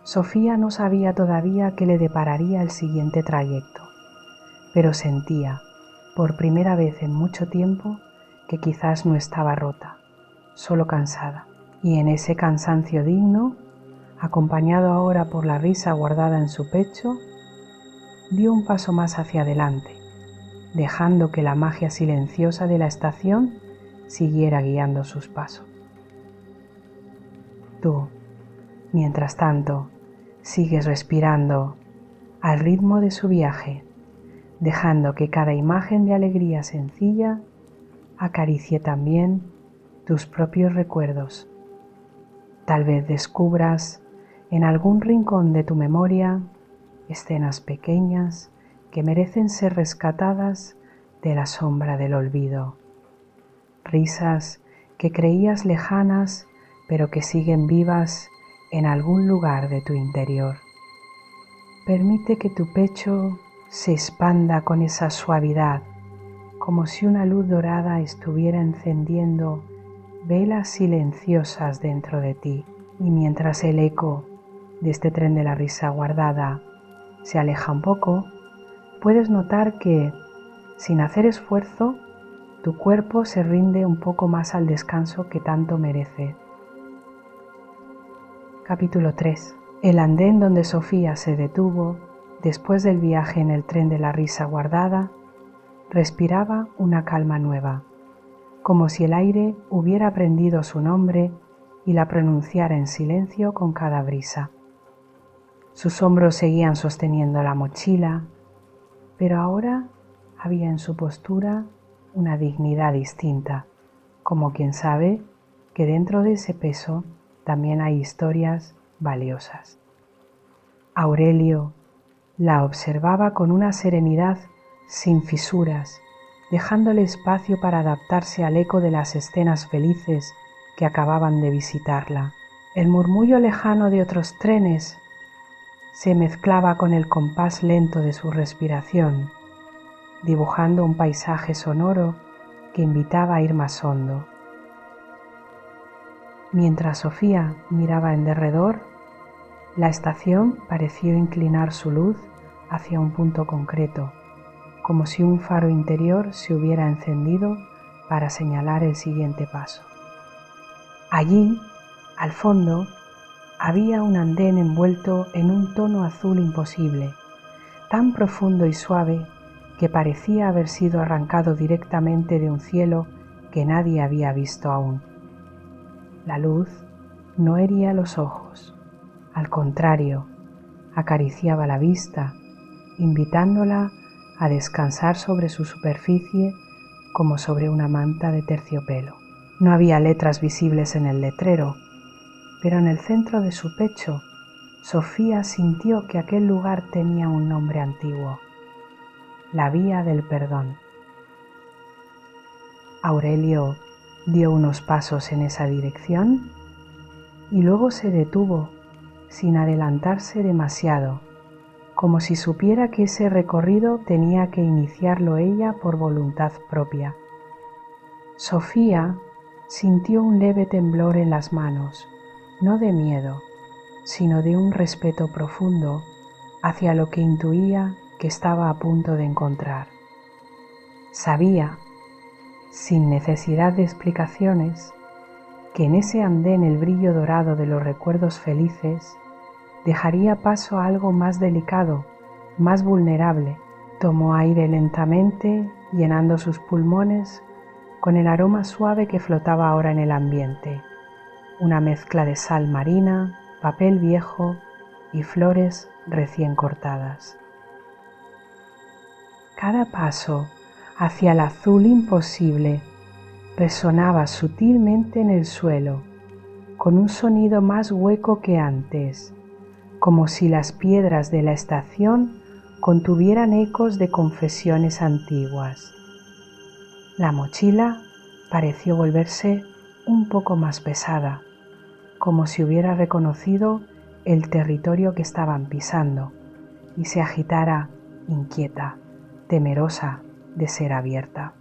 Sofía no sabía todavía qué le depararía el siguiente trayecto, pero sentía, por primera vez en mucho tiempo, que quizás no estaba rota, solo cansada. Y en ese cansancio digno, acompañado ahora por la risa guardada en su pecho, dio un paso más hacia adelante, dejando que la magia silenciosa de la estación siguiera guiando sus pasos. Tú, mientras tanto, sigues respirando al ritmo de su viaje, dejando que cada imagen de alegría sencilla acaricie también tus propios recuerdos. Tal vez descubras en algún rincón de tu memoria escenas pequeñas que merecen ser rescatadas de la sombra del olvido. Risas que creías lejanas pero que siguen vivas en algún lugar de tu interior. Permite que tu pecho se expanda con esa suavidad, como si una luz dorada estuviera encendiendo velas silenciosas dentro de ti. Y mientras el eco de este tren de la risa guardada se aleja un poco, puedes notar que, sin hacer esfuerzo, tu cuerpo se rinde un poco más al descanso que tanto merece. Capítulo 3. El andén donde Sofía se detuvo después del viaje en el tren de la risa guardada respiraba una calma nueva, como si el aire hubiera aprendido su nombre y la pronunciara en silencio con cada brisa. Sus hombros seguían sosteniendo la mochila, pero ahora había en su postura una dignidad distinta, como quien sabe que dentro de ese peso también hay historias valiosas. Aurelio la observaba con una serenidad sin fisuras, dejándole espacio para adaptarse al eco de las escenas felices que acababan de visitarla. El murmullo lejano de otros trenes se mezclaba con el compás lento de su respiración, dibujando un paisaje sonoro que invitaba a ir más hondo. Mientras Sofía miraba en derredor, la estación pareció inclinar su luz hacia un punto concreto, como si un faro interior se hubiera encendido para señalar el siguiente paso. Allí, al fondo, había un andén envuelto en un tono azul imposible, tan profundo y suave que parecía haber sido arrancado directamente de un cielo que nadie había visto aún. La luz no hería los ojos, al contrario, acariciaba la vista, invitándola a descansar sobre su superficie como sobre una manta de terciopelo. No había letras visibles en el letrero, pero en el centro de su pecho, Sofía sintió que aquel lugar tenía un nombre antiguo: la Vía del Perdón. Aurelio dio unos pasos en esa dirección y luego se detuvo sin adelantarse demasiado, como si supiera que ese recorrido tenía que iniciarlo ella por voluntad propia. Sofía sintió un leve temblor en las manos, no de miedo, sino de un respeto profundo hacia lo que intuía que estaba a punto de encontrar. Sabía, sin necesidad de explicaciones, que en ese andén el brillo dorado de los recuerdos felices dejaría paso a algo más delicado, más vulnerable. Tomó aire lentamente, llenando sus pulmones con el aroma suave que flotaba ahora en el ambiente, una mezcla de sal marina, papel viejo y flores recién cortadas. Cada paso hacia el azul imposible resonaba sutilmente en el suelo, con un sonido más hueco que antes, como si las piedras de la estación contuvieran ecos de confesiones antiguas. La mochila pareció volverse un poco más pesada, como si hubiera reconocido el territorio que estaban pisando, y se agitara inquieta, temerosa de ser abierta.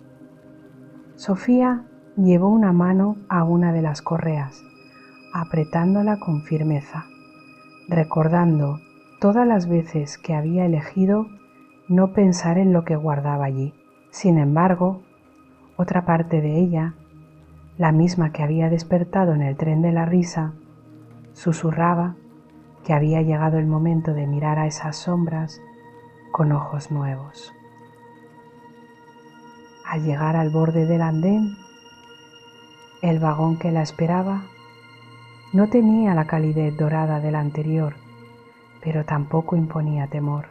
Sofía llevó una mano a una de las correas, apretándola con firmeza, recordando todas las veces que había elegido no pensar en lo que guardaba allí. Sin embargo, otra parte de ella, la misma que había despertado en el tren de la risa, susurraba que había llegado el momento de mirar a esas sombras con ojos nuevos. Al llegar al borde del andén, el vagón que la esperaba no tenía la calidez dorada del anterior, pero tampoco imponía temor.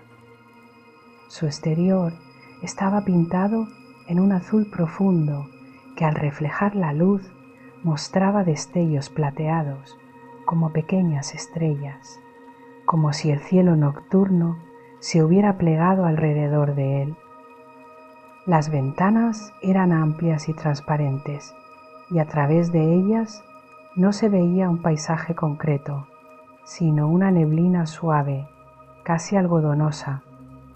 Su exterior estaba pintado en un azul profundo que al reflejar la luz mostraba destellos plateados como pequeñas estrellas, como si el cielo nocturno se hubiera plegado alrededor de él. Las ventanas eran amplias y transparentes, y a través de ellas no se veía un paisaje concreto, sino una neblina suave, casi algodonosa,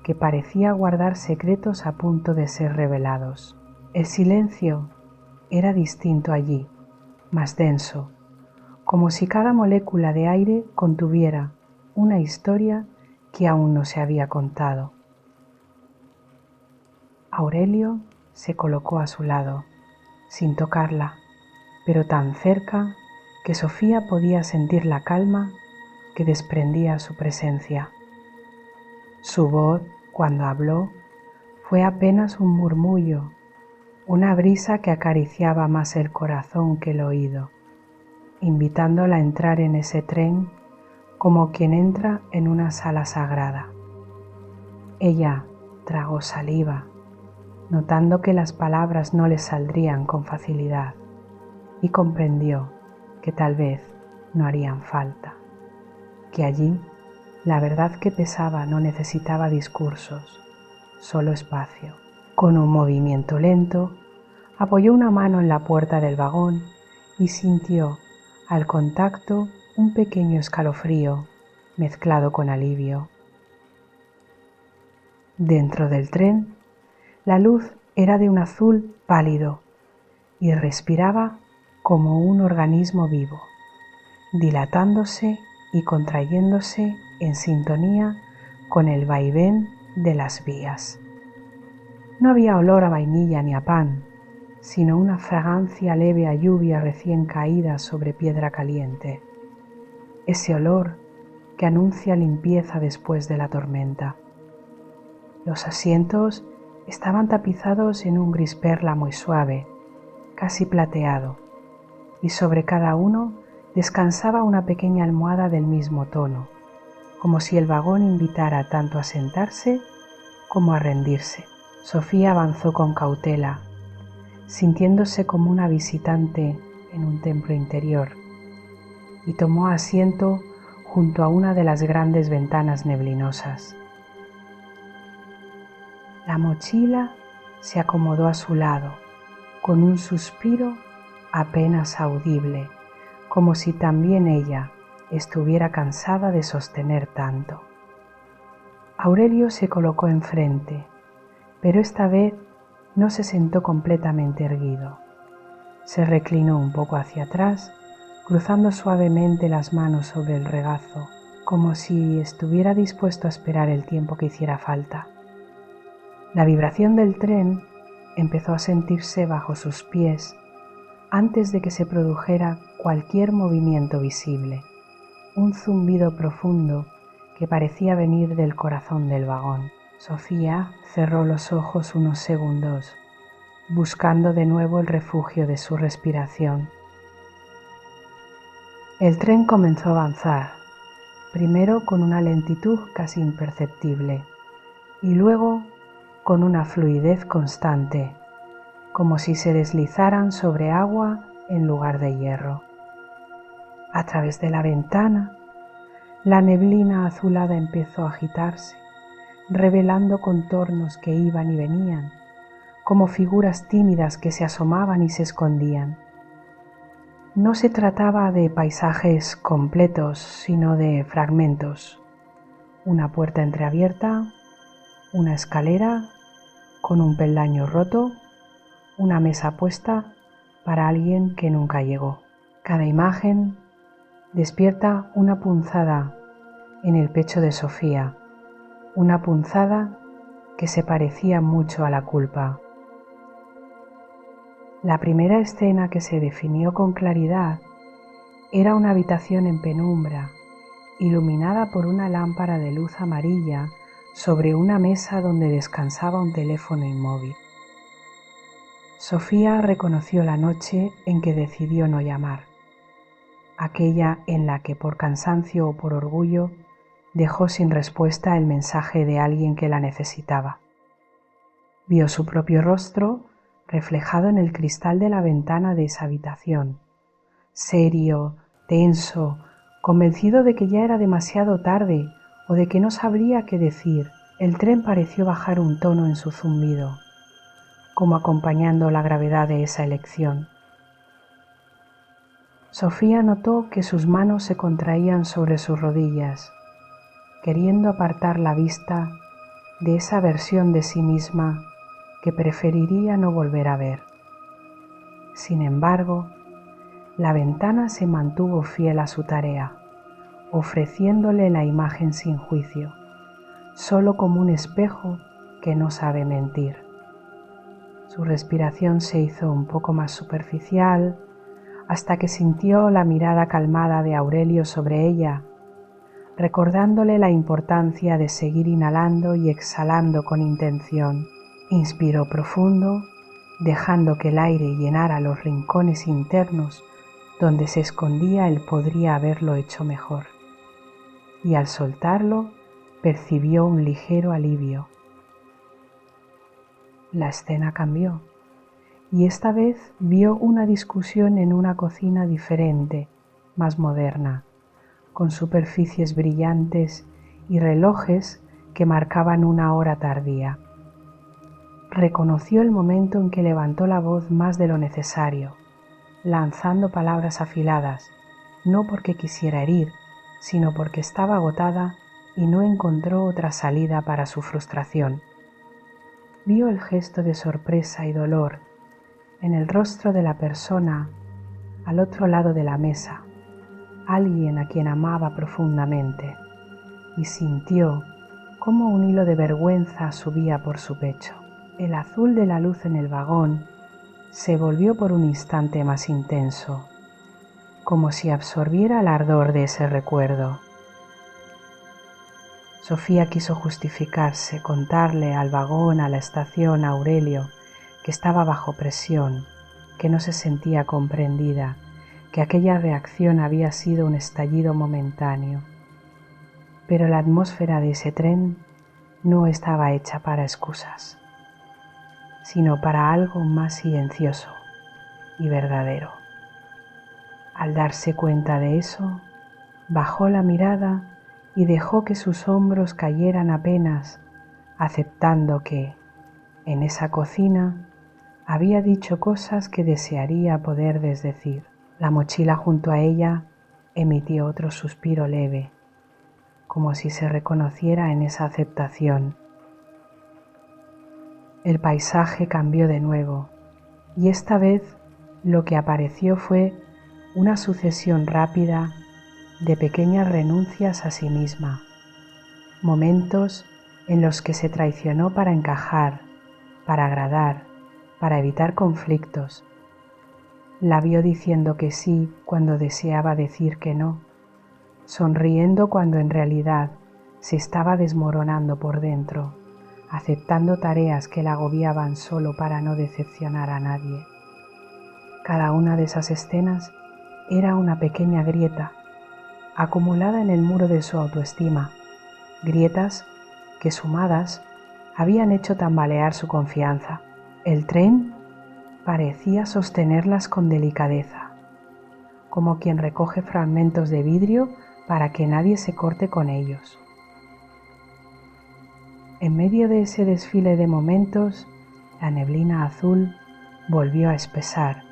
que parecía guardar secretos a punto de ser revelados. El silencio era distinto allí, más denso, como si cada molécula de aire contuviera una historia que aún no se había contado. Aurelio se colocó a su lado, sin tocarla, pero tan cerca que Sofía podía sentir la calma que desprendía su presencia. Su voz, cuando habló, fue apenas un murmullo, una brisa que acariciaba más el corazón que el oído, invitándola a entrar en ese tren como quien entra en una sala sagrada. Ella tragó saliva, notando que las palabras no le saldrían con facilidad, y comprendió que tal vez no harían falta, que allí la verdad que pesaba no necesitaba discursos, solo espacio. Con un movimiento lento, apoyó una mano en la puerta del vagón y sintió al contacto un pequeño escalofrío mezclado con alivio. Dentro del tren, la luz era de un azul pálido y respiraba como un organismo vivo, dilatándose y contrayéndose en sintonía con el vaivén de las vías. No había olor a vainilla ni a pan, sino una fragancia leve a lluvia recién caída sobre piedra caliente. Ese olor que anuncia limpieza después de la tormenta. Los asientos estaban tapizados en un gris perla muy suave, casi plateado, y sobre cada uno descansaba una pequeña almohada del mismo tono, como si el vagón invitara tanto a sentarse como a rendirse. Sofía avanzó con cautela, sintiéndose como una visitante en un templo interior, y tomó asiento junto a una de las grandes ventanas neblinosas. La mochila se acomodó a su lado, con un suspiro apenas audible, como si también ella estuviera cansada de sostener tanto. Aurelio se colocó enfrente, pero esta vez no se sentó completamente erguido. Se reclinó un poco hacia atrás, cruzando suavemente las manos sobre el regazo, como si estuviera dispuesto a esperar el tiempo que hiciera falta. La vibración del tren empezó a sentirse bajo sus pies antes de que se produjera cualquier movimiento visible, un zumbido profundo que parecía venir del corazón del vagón. Sofía cerró los ojos unos segundos, buscando de nuevo el refugio de su respiración. El tren comenzó a avanzar, primero con una lentitud casi imperceptible y luego con una fluidez constante, como si se deslizaran sobre agua en lugar de hierro. A través de la ventana, la neblina azulada empezó a agitarse, revelando contornos que iban y venían, como figuras tímidas que se asomaban y se escondían. No se trataba de paisajes completos, sino de fragmentos, una puerta entreabierta, una escalera con un peldaño roto, una mesa puesta para alguien que nunca llegó. Cada imagen despierta una punzada en el pecho de Sofía, una punzada que se parecía mucho a la culpa. La primera escena que se definió con claridad era una habitación en penumbra, iluminada por una lámpara de luz amarilla sobre una mesa donde descansaba un teléfono inmóvil. Sofía reconoció la noche en que decidió no llamar, aquella en la que por cansancio o por orgullo dejó sin respuesta el mensaje de alguien que la necesitaba. Vio su propio rostro reflejado en el cristal de la ventana de esa habitación, serio, tenso, convencido de que ya era demasiado tarde o de que no sabría qué decir. El tren pareció bajar un tono en su zumbido, como acompañando la gravedad de esa elección. Sofía notó que sus manos se contraían sobre sus rodillas, queriendo apartar la vista de esa versión de sí misma que preferiría no volver a ver. Sin embargo, la ventana se mantuvo fiel a su tarea, ofreciéndole la imagen sin juicio, solo como un espejo que no sabe mentir. Su respiración se hizo un poco más superficial hasta que sintió la mirada calmada de Aurelio sobre ella, recordándole la importancia de seguir inhalando y exhalando con intención. Inspiró profundo, dejando que el aire llenara los rincones internos donde se escondía él podría haberlo hecho mejor. Y al soltarlo, percibió un ligero alivio. La escena cambió, y esta vez vio una discusión en una cocina diferente, más moderna, con superficies brillantes y relojes que marcaban una hora tardía. Reconoció el momento en que levantó la voz más de lo necesario, lanzando palabras afiladas, no porque quisiera herir, sino porque estaba agotada y no encontró otra salida para su frustración. Vio el gesto de sorpresa y dolor en el rostro de la persona al otro lado de la mesa, alguien a quien amaba profundamente, y sintió cómo un hilo de vergüenza subía por su pecho. El azul de la luz en el vagón se volvió por un instante más intenso, como si absorbiera el ardor de ese recuerdo. Sofía quiso justificarse, contarle al vagón, a la estación, a Aurelio, que estaba bajo presión, que no se sentía comprendida, que aquella reacción había sido un estallido momentáneo. Pero la atmósfera de ese tren no estaba hecha para excusas, sino para algo más silencioso y verdadero. Al darse cuenta de eso, bajó la mirada y dejó que sus hombros cayeran apenas, aceptando que, en esa cocina, había dicho cosas que desearía poder desdecir. La mochila junto a ella emitió otro suspiro leve, como si se reconociera en esa aceptación. El paisaje cambió de nuevo, y esta vez lo que apareció fue una sucesión rápida de pequeñas renuncias a sí misma, momentos en los que se traicionó para encajar, para agradar, para evitar conflictos. La vio diciendo que sí cuando deseaba decir que no, sonriendo cuando en realidad se estaba desmoronando por dentro, aceptando tareas que la agobiaban solo para no decepcionar a nadie. Cada una de esas escenas era una pequeña grieta acumulada en el muro de su autoestima, grietas que sumadas habían hecho tambalear su confianza. El tren parecía sostenerlas con delicadeza, como quien recoge fragmentos de vidrio para que nadie se corte con ellos. En medio de ese desfile de momentos, la neblina azul volvió a espesar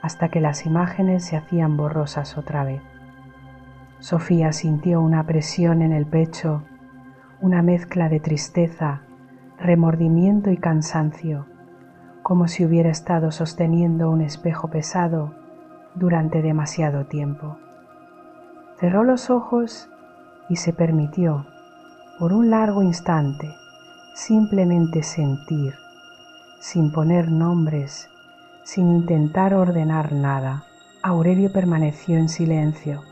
hasta que las imágenes se hacían borrosas otra vez. Sofía sintió una presión en el pecho una mezcla de tristeza, remordimiento y cansancio, como si hubiera estado sosteniendo un espejo pesado durante demasiado tiempo. Cerró los ojos y se permitió, por un largo instante, simplemente sentir, sin poner nombres, sin intentar ordenar nada. Aurelio permaneció en silencio,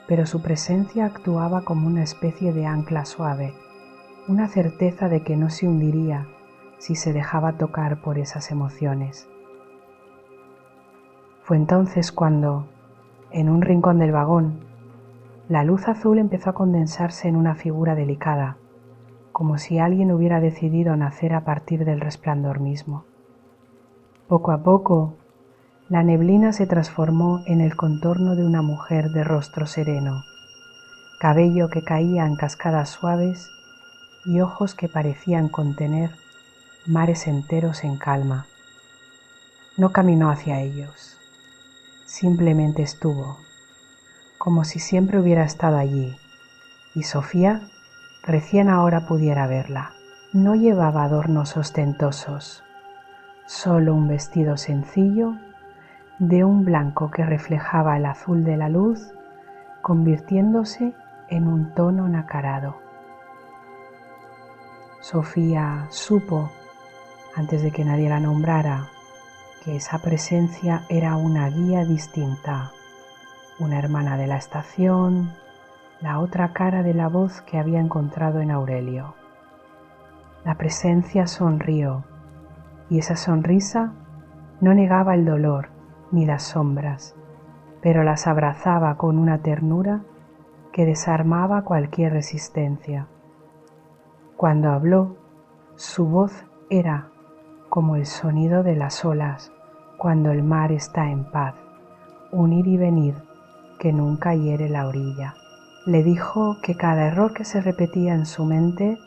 pero su presencia actuaba como una especie de ancla suave, una certeza de que no se hundiría si se dejaba tocar por esas emociones. Fue entonces cuando, en un rincón del vagón, la luz azul empezó a condensarse en una figura delicada, como si alguien hubiera decidido nacer a partir del resplandor mismo. Poco a poco, la neblina se transformó en el contorno de una mujer de rostro sereno, cabello que caía en cascadas suaves y ojos que parecían contener mares enteros en calma. No caminó hacia ellos, simplemente estuvo, como si siempre hubiera estado allí, y Sofía recién ahora pudiera verla. No llevaba adornos ostentosos, solo un vestido sencillo de un blanco que reflejaba el azul de la luz, convirtiéndose en un tono nacarado. Sofía supo, antes de que nadie la nombrara, que esa presencia era una guía distinta, una hermana de la estación, la otra cara de la voz que había encontrado en Aurelio. La presencia sonrió, y esa sonrisa no negaba el dolor ni las sombras, pero las abrazaba con una ternura que desarmaba cualquier resistencia. Cuando habló, su voz era como el sonido de las olas cuando el mar está en paz, un ir y venir que nunca hiere la orilla. Le dijo que cada error que se repetía en su mente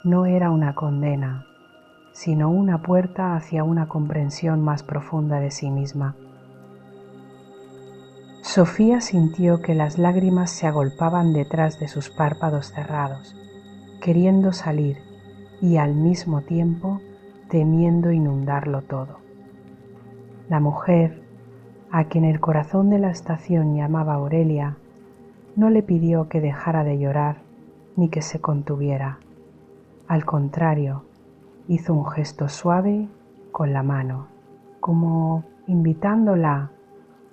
no era una condena, sino una puerta hacia una comprensión más profunda de sí misma. Sofía sintió que las lágrimas se agolpaban detrás de sus párpados cerrados, queriendo salir y al mismo tiempo temiendo inundarlo todo. La mujer, a quien el corazón de la estación llamaba Aurelia, no le pidió que dejara de llorar ni que se contuviera. Al contrario, hizo un gesto suave con la mano, como invitándola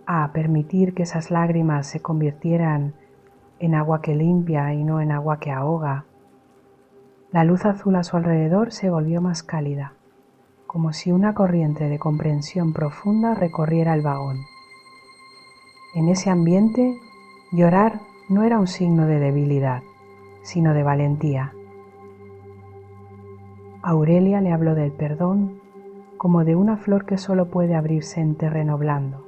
a permitir que esas lágrimas se convirtieran en agua que limpia y no en agua que ahoga. La luz azul a su alrededor se volvió más cálida, como si una corriente de comprensión profunda recorriera el vagón. En ese ambiente, llorar no era un signo de debilidad, sino de valentía. Aurelia le habló del perdón como de una flor que solo puede abrirse en terreno blando,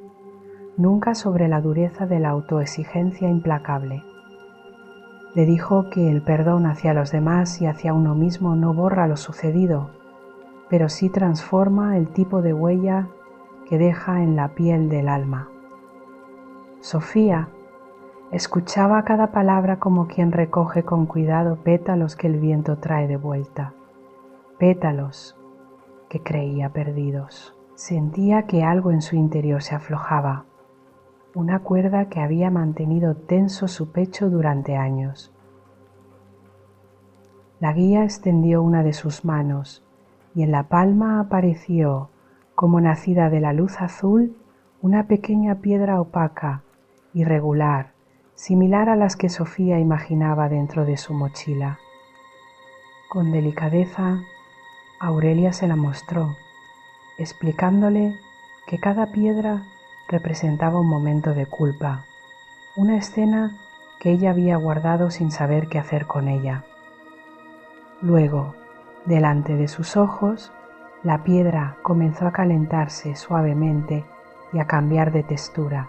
nunca sobre la dureza de la autoexigencia implacable. Le dijo que el perdón hacia los demás y hacia uno mismo no borra lo sucedido, pero sí transforma el tipo de huella que deja en la piel del alma. Sofía escuchaba cada palabra como quien recoge con cuidado pétalos que el viento trae de vuelta, pétalos que creía perdidos. Sentía que algo en su interior se aflojaba, una cuerda que había mantenido tenso su pecho durante años. La guía extendió una de sus manos y en la palma apareció, como nacida de la luz azul, una pequeña piedra opaca, irregular, similar a las que Sofía imaginaba dentro de su mochila. Con delicadeza, Aurelia se la mostró, explicándole que cada piedra representaba un momento de culpa, una escena que ella había guardado sin saber qué hacer con ella. Luego, delante de sus ojos, la piedra comenzó a calentarse suavemente y a cambiar de textura,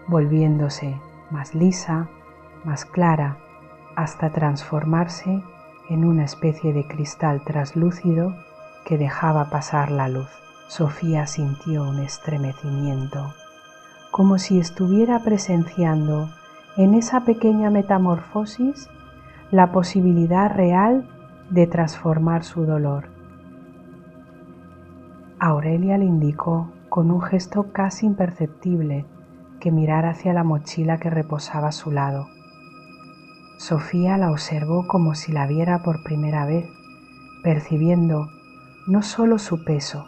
volviéndose más lisa, más clara, hasta transformarse en una especie de cristal traslúcido que dejaba pasar la luz. Sofía sintió un estremecimiento, como si estuviera presenciando en esa pequeña metamorfosis la posibilidad real de transformar su dolor. Aurelia le indicó con un gesto casi imperceptible que mirara hacia la mochila que reposaba a su lado. Sofía la observó como si la viera por primera vez, percibiendo no solo su peso,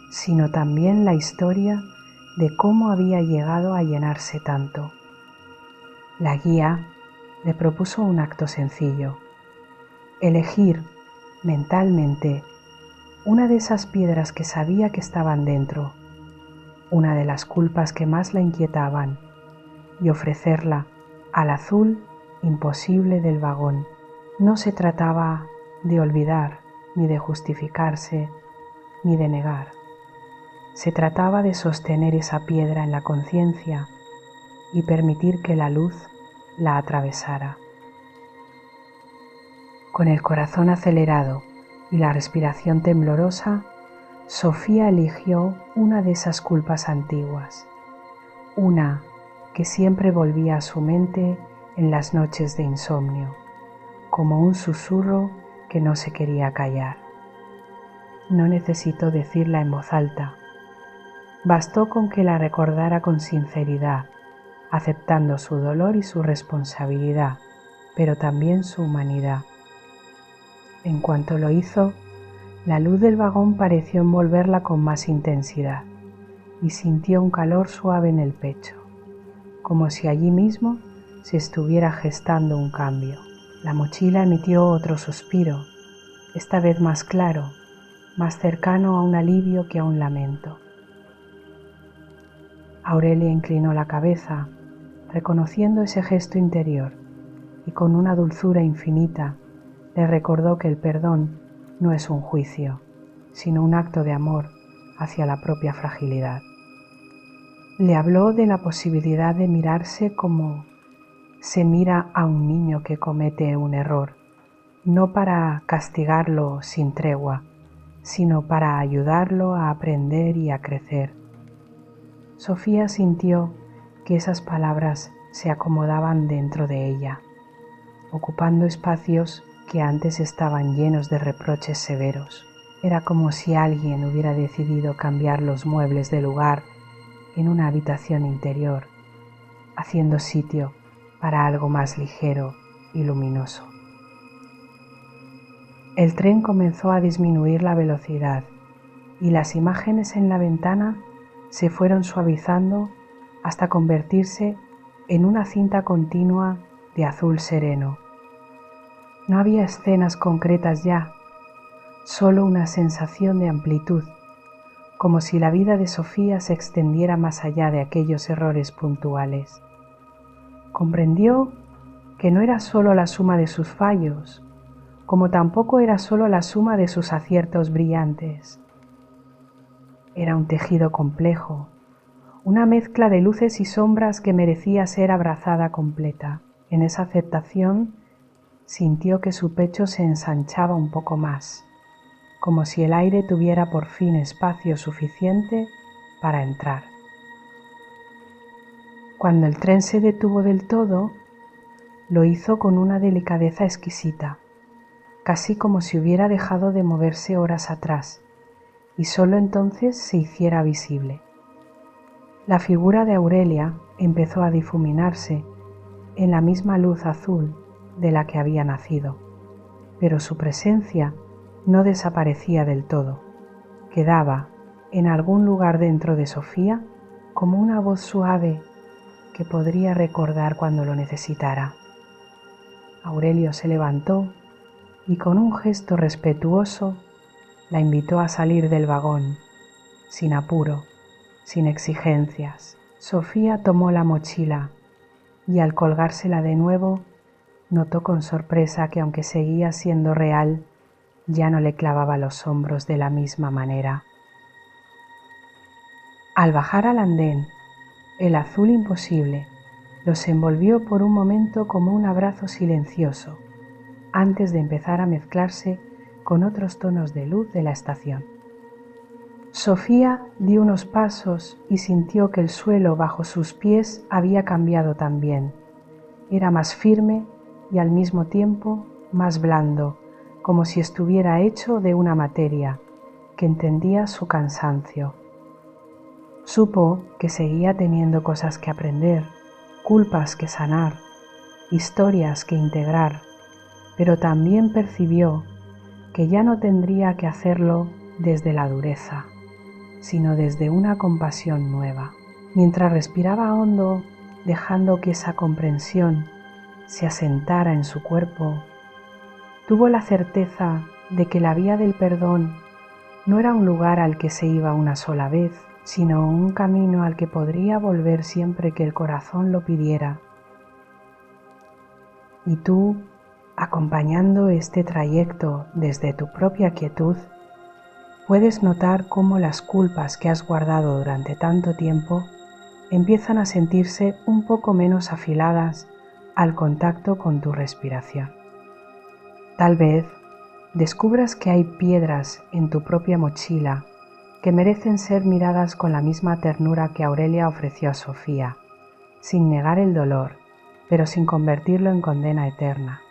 sino también la historia de cómo había llegado a llenarse tanto. La guía le propuso un acto sencillo: elegir mentalmente una de esas piedras que sabía que estaban dentro, una de las culpas que más la inquietaban, y ofrecerla al azul imposible del vagón. No se trataba de olvidar, ni de justificarse, ni de negar. Se trataba de sostener esa piedra en la conciencia y permitir que la luz la atravesara. Con el corazón acelerado y la respiración temblorosa, Sofía eligió una de esas culpas antiguas, una que siempre volvía a su mente en las noches de insomnio, como un susurro que no se quería callar. No necesitó decirla en voz alta, bastó con que la recordara con sinceridad, aceptando su dolor y su responsabilidad, pero también su humanidad. En cuanto lo hizo, la luz del vagón pareció envolverla con más intensidad y sintió un calor suave en el pecho, como si allí mismo se estuviera gestando un cambio. La mochila emitió otro suspiro, esta vez más claro, más cercano a un alivio que a un lamento. Aurelia inclinó la cabeza, reconociendo ese gesto interior, y con una dulzura infinita le recordó que el perdón no es un juicio, sino un acto de amor hacia la propia fragilidad. Le habló de la posibilidad de mirarse como se mira a un niño que comete un error, no para castigarlo sin tregua, sino para ayudarlo a aprender y a crecer. Sofía sintió que esas palabras se acomodaban dentro de ella, ocupando espacios que antes estaban llenos de reproches severos. Era como si alguien hubiera decidido cambiar los muebles de lugar en una habitación interior, haciendo sitio para algo más ligero y luminoso. El tren comenzó a disminuir la velocidad y las imágenes en la ventana se fueron suavizando hasta convertirse en una cinta continua de azul sereno. No había escenas concretas ya, solo una sensación de amplitud, como si la vida de Sofía se extendiera más allá de aquellos errores puntuales. Comprendió que no era solo la suma de sus fallos, como tampoco era solo la suma de sus aciertos brillantes. Era un tejido complejo, una mezcla de luces y sombras que merecía ser abrazada completa. En esa aceptación sintió que su pecho se ensanchaba un poco más, como si el aire tuviera por fin espacio suficiente para entrar. Cuando el tren se detuvo del todo, lo hizo con una delicadeza exquisita, casi como si hubiera dejado de moverse horas atrás, y solo entonces se hiciera visible. La figura de Aurelia empezó a difuminarse en la misma luz azul de la que había nacido, pero su presencia no desaparecía del todo. Quedaba en algún lugar dentro de Sofía como una voz suave que podría recordar cuando lo necesitara. Aurelio se levantó y con un gesto respetuoso la invitó a salir del vagón, sin apuro, sin exigencias. Sofía tomó la mochila y al colgársela de nuevo notó con sorpresa que aunque seguía siendo real, ya no le clavaba los hombros de la misma manera. Al bajar al andén, el azul imposible los envolvió por un momento como un abrazo silencioso, antes de empezar a mezclarse con otros tonos de luz de la estación. Sofía dio unos pasos y sintió que el suelo bajo sus pies había cambiado también. Era más firme y al mismo tiempo más blando, como si estuviera hecho de una materia que entendía su cansancio. Supo que seguía teniendo cosas que aprender, culpas que sanar, historias que integrar, pero también percibió que ya no tendría que hacerlo desde la dureza, sino desde una compasión nueva. Mientras respiraba hondo, dejando que esa comprensión se asentara en su cuerpo, tuvo la certeza de que la vía del perdón no era un lugar al que se iba una sola vez, sino un camino al que podría volver siempre que el corazón lo pidiera. Y tú, acompañando este trayecto desde tu propia quietud, puedes notar cómo las culpas que has guardado durante tanto tiempo empiezan a sentirse un poco menos afiladas al contacto con tu respiración. Tal vez descubras que hay piedras en tu propia mochila que merecen ser miradas con la misma ternura que Aurelia ofreció a Sofía, sin negar el dolor, pero sin convertirlo en condena eterna.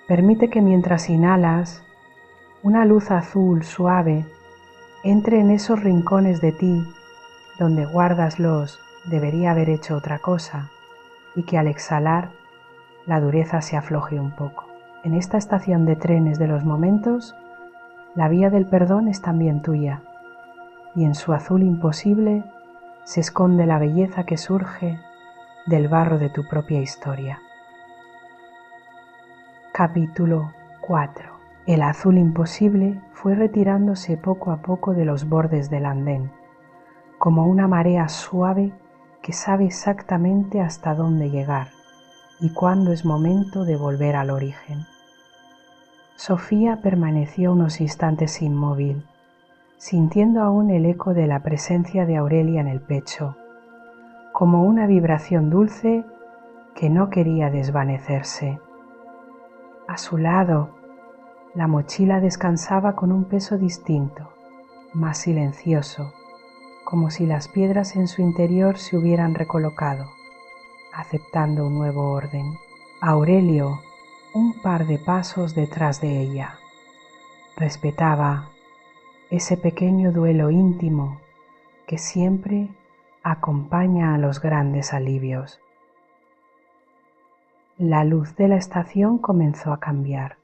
Permite que mientras inhalas, una luz azul suave entre en esos rincones de ti donde guardas los debería haber hecho otra cosa y que al exhalar la dureza se afloje un poco. En esta estación de trenes de los momentos, la vía del perdón es también tuya y en su azul imposible se esconde la belleza que surge del barro de tu propia historia. Capítulo 4. El azul imposible fue retirándose poco a poco de los bordes del andén, como una marea suave que sabe exactamente hasta dónde llegar y cuándo es momento de volver al origen. Sofía permaneció unos instantes inmóvil, sintiendo aún el eco de la presencia de Aurelia en el pecho, como una vibración dulce que no quería desvanecerse. A su lado, la mochila descansaba con un peso distinto, más silencioso, como si las piedras en su interior se hubieran recolocado, aceptando un nuevo orden. Aurelio, un par de pasos detrás de ella, respetaba ese pequeño duelo íntimo que siempre acompaña a los grandes alivios. La luz de la estación comenzó a cambiar,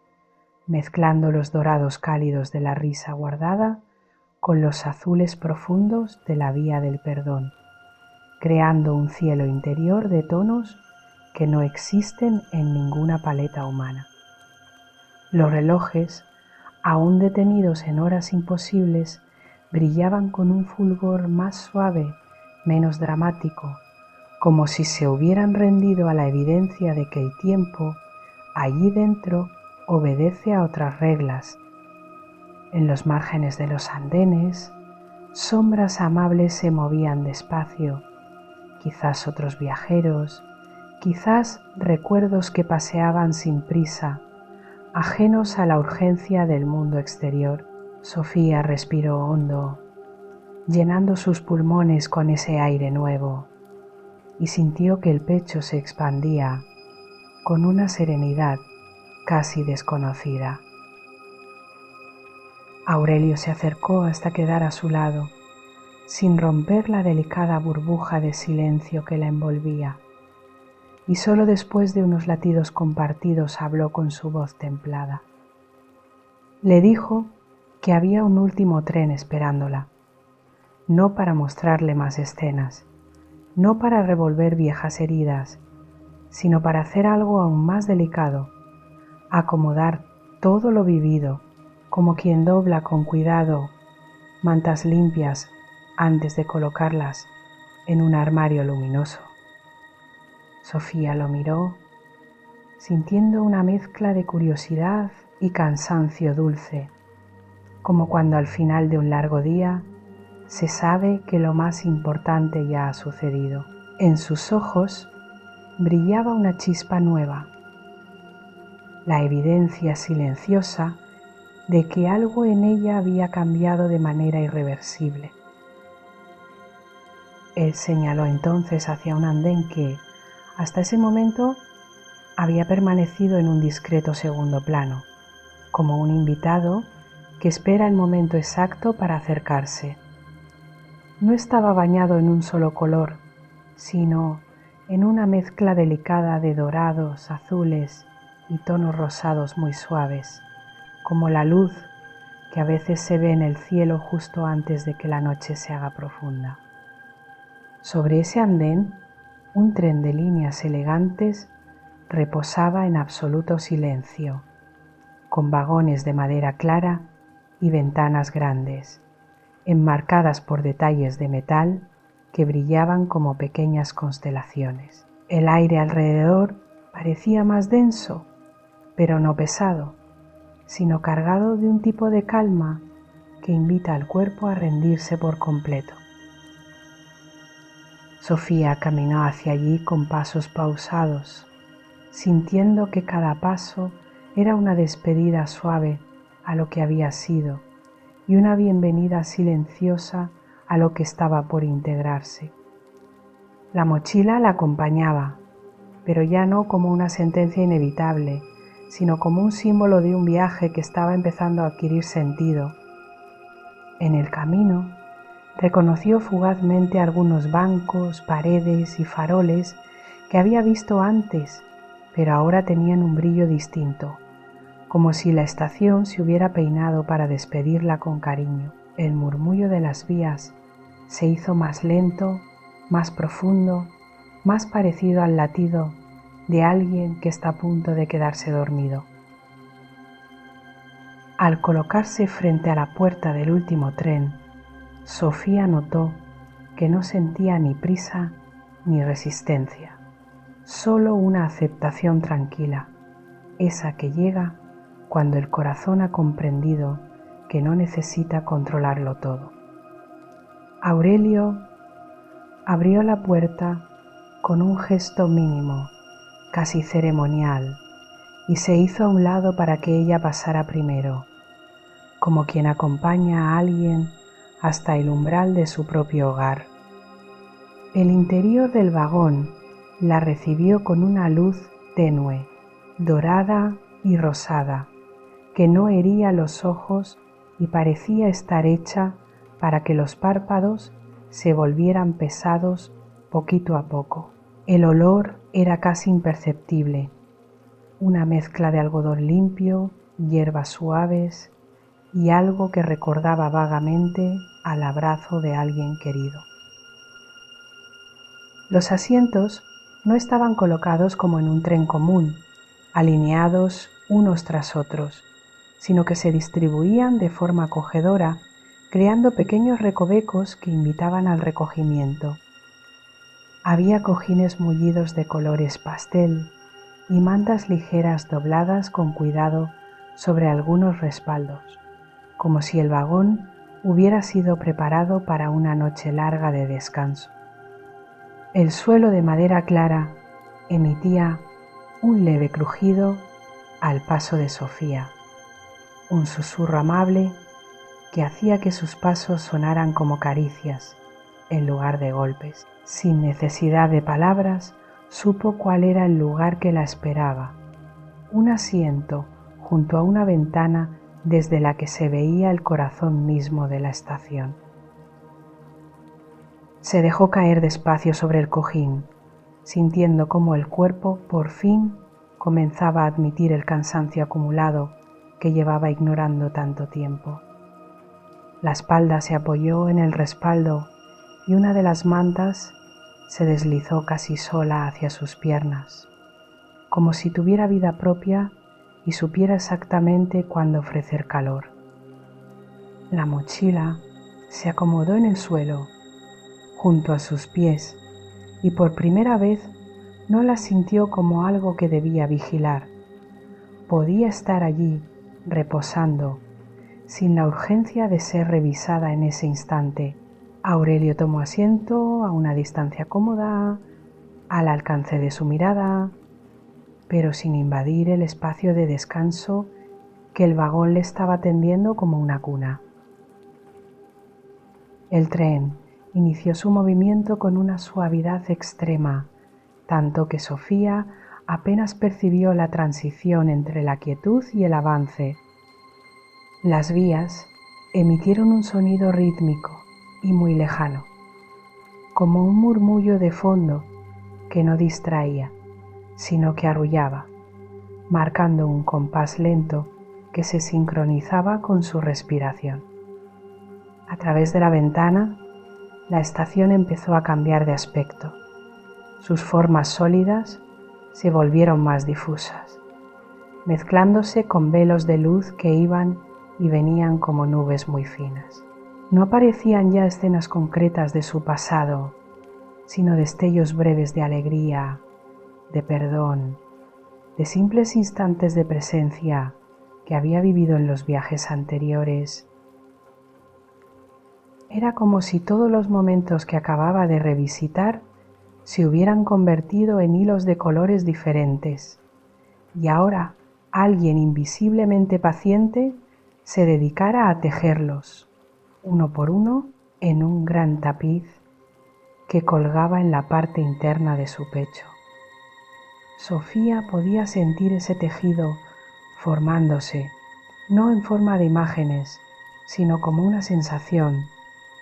mezclando los dorados cálidos de la risa guardada con los azules profundos de la vía del perdón, creando un cielo interior de tonos que no existen en ninguna paleta humana. Los relojes, aún detenidos en horas imposibles, brillaban con un fulgor más suave, menos dramático, como si se hubieran rendido a la evidencia de que el tiempo, allí dentro, obedece a otras reglas. En los márgenes de los andenes, sombras amables se movían despacio, quizás otros viajeros, quizás recuerdos que paseaban sin prisa, ajenos a la urgencia del mundo exterior. Sofía respiró hondo, llenando sus pulmones con ese aire nuevo, y sintió que el pecho se expandía con una serenidad casi desconocida. Aurelio se acercó hasta quedar a su lado, sin romper la delicada burbuja de silencio que la envolvía, y solo después de unos latidos compartidos habló con su voz templada. Le dijo que había un último tren esperándola, no para mostrarle más escenas, no para revolver viejas heridas, sino para hacer algo aún más delicado, acomodar todo lo vivido, como quien dobla con cuidado mantas limpias antes de colocarlas en un armario luminoso. Sofía lo miró, sintiendo una mezcla de curiosidad y cansancio dulce, como cuando al final de un largo día se sabe que lo más importante ya ha sucedido. En sus ojos brillaba una chispa nueva, la evidencia silenciosa de que algo en ella había cambiado de manera irreversible. Él señaló entonces hacia un andén que, hasta ese momento, había permanecido en un discreto segundo plano, como un invitado que espera el momento exacto para acercarse. No estaba bañado en un solo color, sino en una mezcla delicada de dorados, azules y tonos rosados muy suaves, como la luz que a veces se ve en el cielo justo antes de que la noche se haga profunda. Sobre ese andén, un tren de líneas elegantes reposaba en absoluto silencio, con vagones de madera clara y ventanas grandes, enmarcadas por detalles de metal que brillaban como pequeñas constelaciones. El aire alrededor parecía más denso, pero no pesado, sino cargado de un tipo de calma que invita al cuerpo a rendirse por completo. Sofía caminó hacia allí con pasos pausados, sintiendo que cada paso era una despedida suave a lo que había sido y una bienvenida silenciosa a lo que estaba por integrarse. La mochila la acompañaba, pero ya no como una sentencia inevitable, sino como un símbolo de un viaje que estaba empezando a adquirir sentido. En el camino, reconoció fugazmente algunos bancos, paredes y faroles que había visto antes, pero ahora tenían un brillo distinto, como si la estación se hubiera peinado para despedirla con cariño. El murmullo de las vías se hizo más lento, más profundo, más parecido al latido de alguien que está a punto de quedarse dormido. Al colocarse frente a la puerta del último tren, Sofía notó que no sentía ni prisa ni resistencia, solo una aceptación tranquila, esa que llega cuando el corazón ha comprendido que no necesita controlarlo todo. Aurelio abrió la puerta con un gesto mínimo, casi ceremonial, y se hizo a un lado para que ella pasara primero, como quien acompaña a alguien hasta el umbral de su propio hogar. El interior del vagón la recibió con una luz tenue, dorada y rosada, que no hería los ojos y parecía estar hecha para que los párpados se volvieran pesados poquito a poco. El olor era casi imperceptible, una mezcla de algodón limpio, hierbas suaves y algo que recordaba vagamente al abrazo de alguien querido. Los asientos no estaban colocados como en un tren común, alineados unos tras otros, sino que se distribuían de forma acogedora, creando pequeños recovecos que invitaban al recogimiento. Había cojines mullidos de colores pastel y mantas ligeras dobladas con cuidado sobre algunos respaldos, como si el vagón hubiera sido preparado para una noche larga de descanso. El suelo de madera clara emitía un leve crujido al paso de Sofía, un susurro amable que hacía que sus pasos sonaran como caricias en lugar de golpes. Sin necesidad de palabras, supo cuál era el lugar que la esperaba, un asiento junto a una ventana desde la que se veía el corazón mismo de la estación. Se dejó caer despacio sobre el cojín, sintiendo cómo el cuerpo por fin comenzaba a admitir el cansancio acumulado que llevaba ignorando tanto tiempo. La espalda se apoyó en el respaldo y una de las mantas se deslizó casi sola hacia sus piernas, como si tuviera vida propia y supiera exactamente cuándo ofrecer calor. La mochila se acomodó en el suelo, junto a sus pies, y por primera vez no la sintió como algo que debía vigilar. Podía estar allí, reposando, sin la urgencia de ser revisada en ese instante. Aurelio tomó asiento a una distancia cómoda, al alcance de su mirada, pero sin invadir el espacio de descanso que el vagón le estaba tendiendo como una cuna. El tren inició su movimiento con una suavidad extrema, tanto que Sofía apenas percibió la transición entre la quietud y el avance. Las vías emitieron un sonido rítmico y muy lejano, como un murmullo de fondo que no distraía, sino que arrullaba, marcando un compás lento que se sincronizaba con su respiración. A través de la ventana, la estación empezó a cambiar de aspecto. Sus formas sólidas se volvieron más difusas, mezclándose con velos de luz que iban y venían como nubes muy finas. No aparecían ya escenas concretas de su pasado, sino destellos breves de alegría, de perdón, de simples instantes de presencia que había vivido en los viajes anteriores. Era como si todos los momentos que acababa de revisitar se hubieran convertido en hilos de colores diferentes, y ahora alguien invisiblemente paciente se dedicara a tejerlos, uno por uno, en un gran tapiz que colgaba en la parte interna de su pecho. Sofía podía sentir ese tejido formándose, no en forma de imágenes, sino como una sensación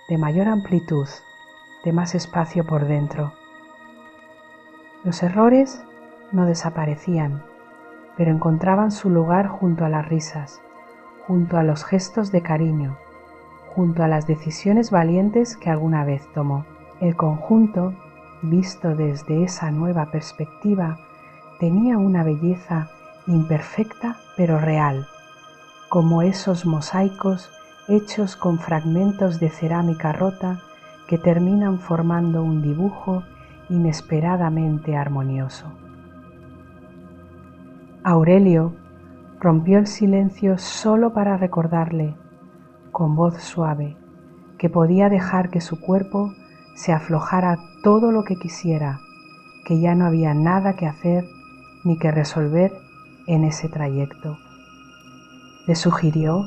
de mayor amplitud, de más espacio por dentro. Los errores no desaparecían, pero encontraban su lugar junto a las risas, junto a los gestos de cariño, junto a las decisiones valientes que alguna vez tomó. El conjunto, visto desde esa nueva perspectiva, tenía una belleza imperfecta pero real, como esos mosaicos hechos con fragmentos de cerámica rota que terminan formando un dibujo inesperadamente armonioso. Aurelio rompió el silencio solo para recordarle, con voz suave, que podía dejar que su cuerpo se aflojara todo lo que quisiera, que ya no había nada que hacer ni que resolver en ese trayecto. Le sugirió,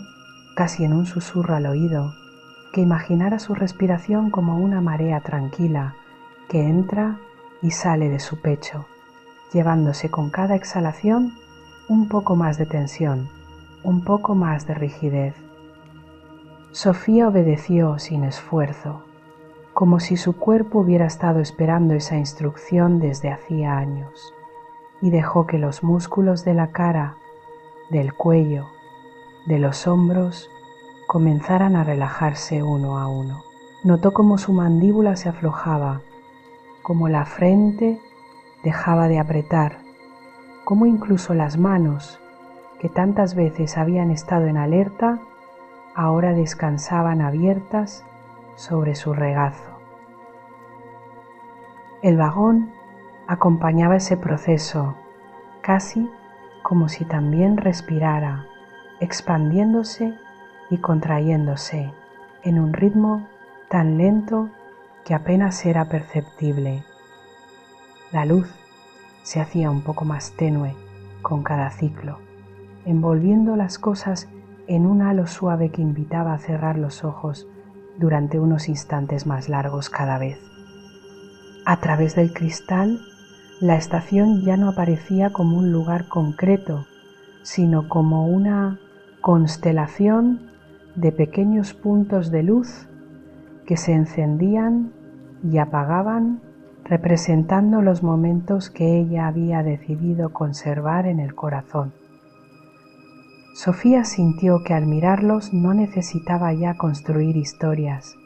casi en un susurro al oído, que imaginara su respiración como una marea tranquila que entra y sale de su pecho, llevándose con cada exhalación un poco más de tensión, un poco más de rigidez. Sofía obedeció sin esfuerzo, como si su cuerpo hubiera estado esperando esa instrucción desde hacía años, y dejó que los músculos de la cara, del cuello, de los hombros comenzaran a relajarse uno a uno. Notó cómo su mandíbula se aflojaba, cómo la frente dejaba de apretar, cómo incluso las manos, que tantas veces habían estado en alerta, ahora descansaban abiertas sobre su regazo. El vagón acompañaba ese proceso, casi como si también respirara, expandiéndose y contrayéndose en un ritmo tan lento que apenas era perceptible. La luz se hacía un poco más tenue con cada ciclo, envolviendo las cosas en un halo suave que invitaba a cerrar los ojos durante unos instantes más largos cada vez. A través del cristal, la estación ya no aparecía como un lugar concreto, sino como una constelación de pequeños puntos de luz que se encendían y apagaban, representando los momentos que ella había decidido conservar en el corazón. Sofía sintió que al mirarlos no necesitaba ya construir historias,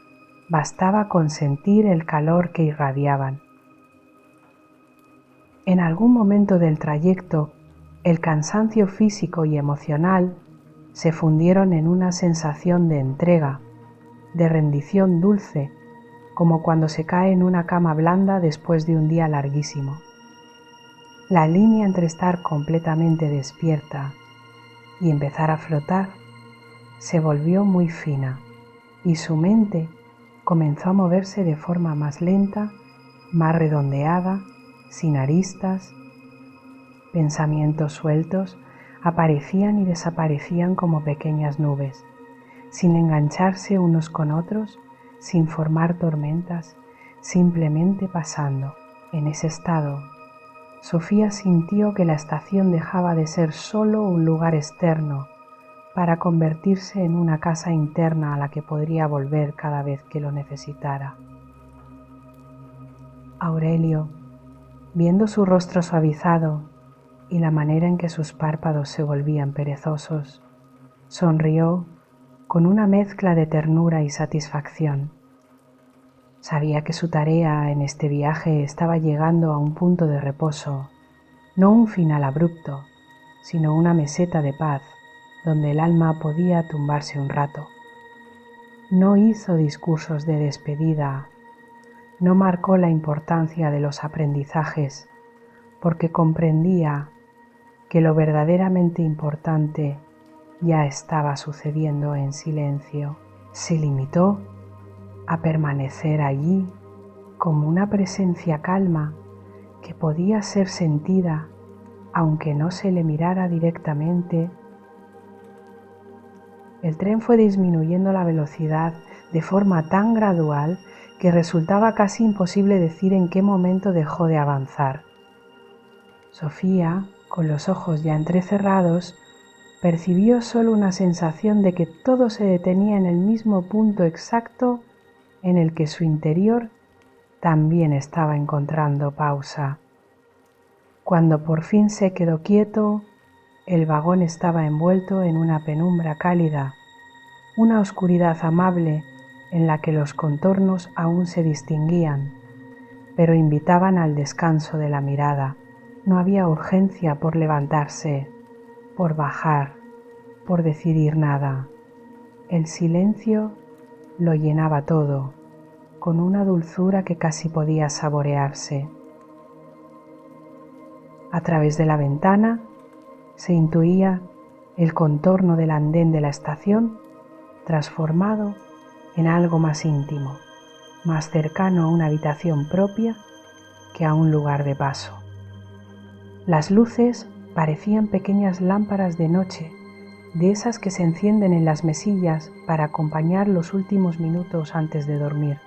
bastaba con sentir el calor que irradiaban. En algún momento del trayecto, el cansancio físico y emocional se fundieron en una sensación de entrega, de rendición dulce, como cuando se cae en una cama blanda después de un día larguísimo. La línea entre estar completamente despierta y empezar a flotar se volvió muy fina y su mente comenzó a moverse de forma más lenta, más redondeada, sin aristas. Pensamientos sueltos aparecían y desaparecían como pequeñas nubes, sin engancharse unos con otros, sin formar tormentas, simplemente pasando en ese estado Sofía sintió que la estación dejaba de ser solo un lugar externo para convertirse en una casa interna a la que podría volver cada vez que lo necesitara. Aurelio, viendo su rostro suavizado y la manera en que sus párpados se volvían perezosos, sonrió con una mezcla de ternura y satisfacción. Sabía que su tarea en este viaje estaba llegando a un punto de reposo, no un final abrupto, sino una meseta de paz donde el alma podía tumbarse un rato. No hizo discursos de despedida, no marcó la importancia de los aprendizajes, porque comprendía que lo verdaderamente importante ya estaba sucediendo en silencio. Se limitó a permanecer allí como una presencia calma que podía ser sentida aunque no se le mirara directamente. El tren fue disminuyendo la velocidad de forma tan gradual que resultaba casi imposible decir en qué momento dejó de avanzar. Sofía, con los ojos ya entrecerrados, percibió solo una sensación de que todo se detenía en el mismo punto exacto en el que su interior también estaba encontrando pausa. Cuando por fin se quedó quieto, el vagón estaba envuelto en una penumbra cálida, una oscuridad amable en la que los contornos aún se distinguían, pero invitaban al descanso de la mirada. No había urgencia por levantarse, por bajar, por decidir nada. El silencio lo llenaba todo, con una dulzura que casi podía saborearse. A través de la ventana se intuía el contorno del andén de la estación transformado en algo más íntimo, más cercano a una habitación propia que a un lugar de paso. Las luces parecían pequeñas lámparas de noche, de esas que se encienden en las mesillas para acompañar los últimos minutos antes de dormir.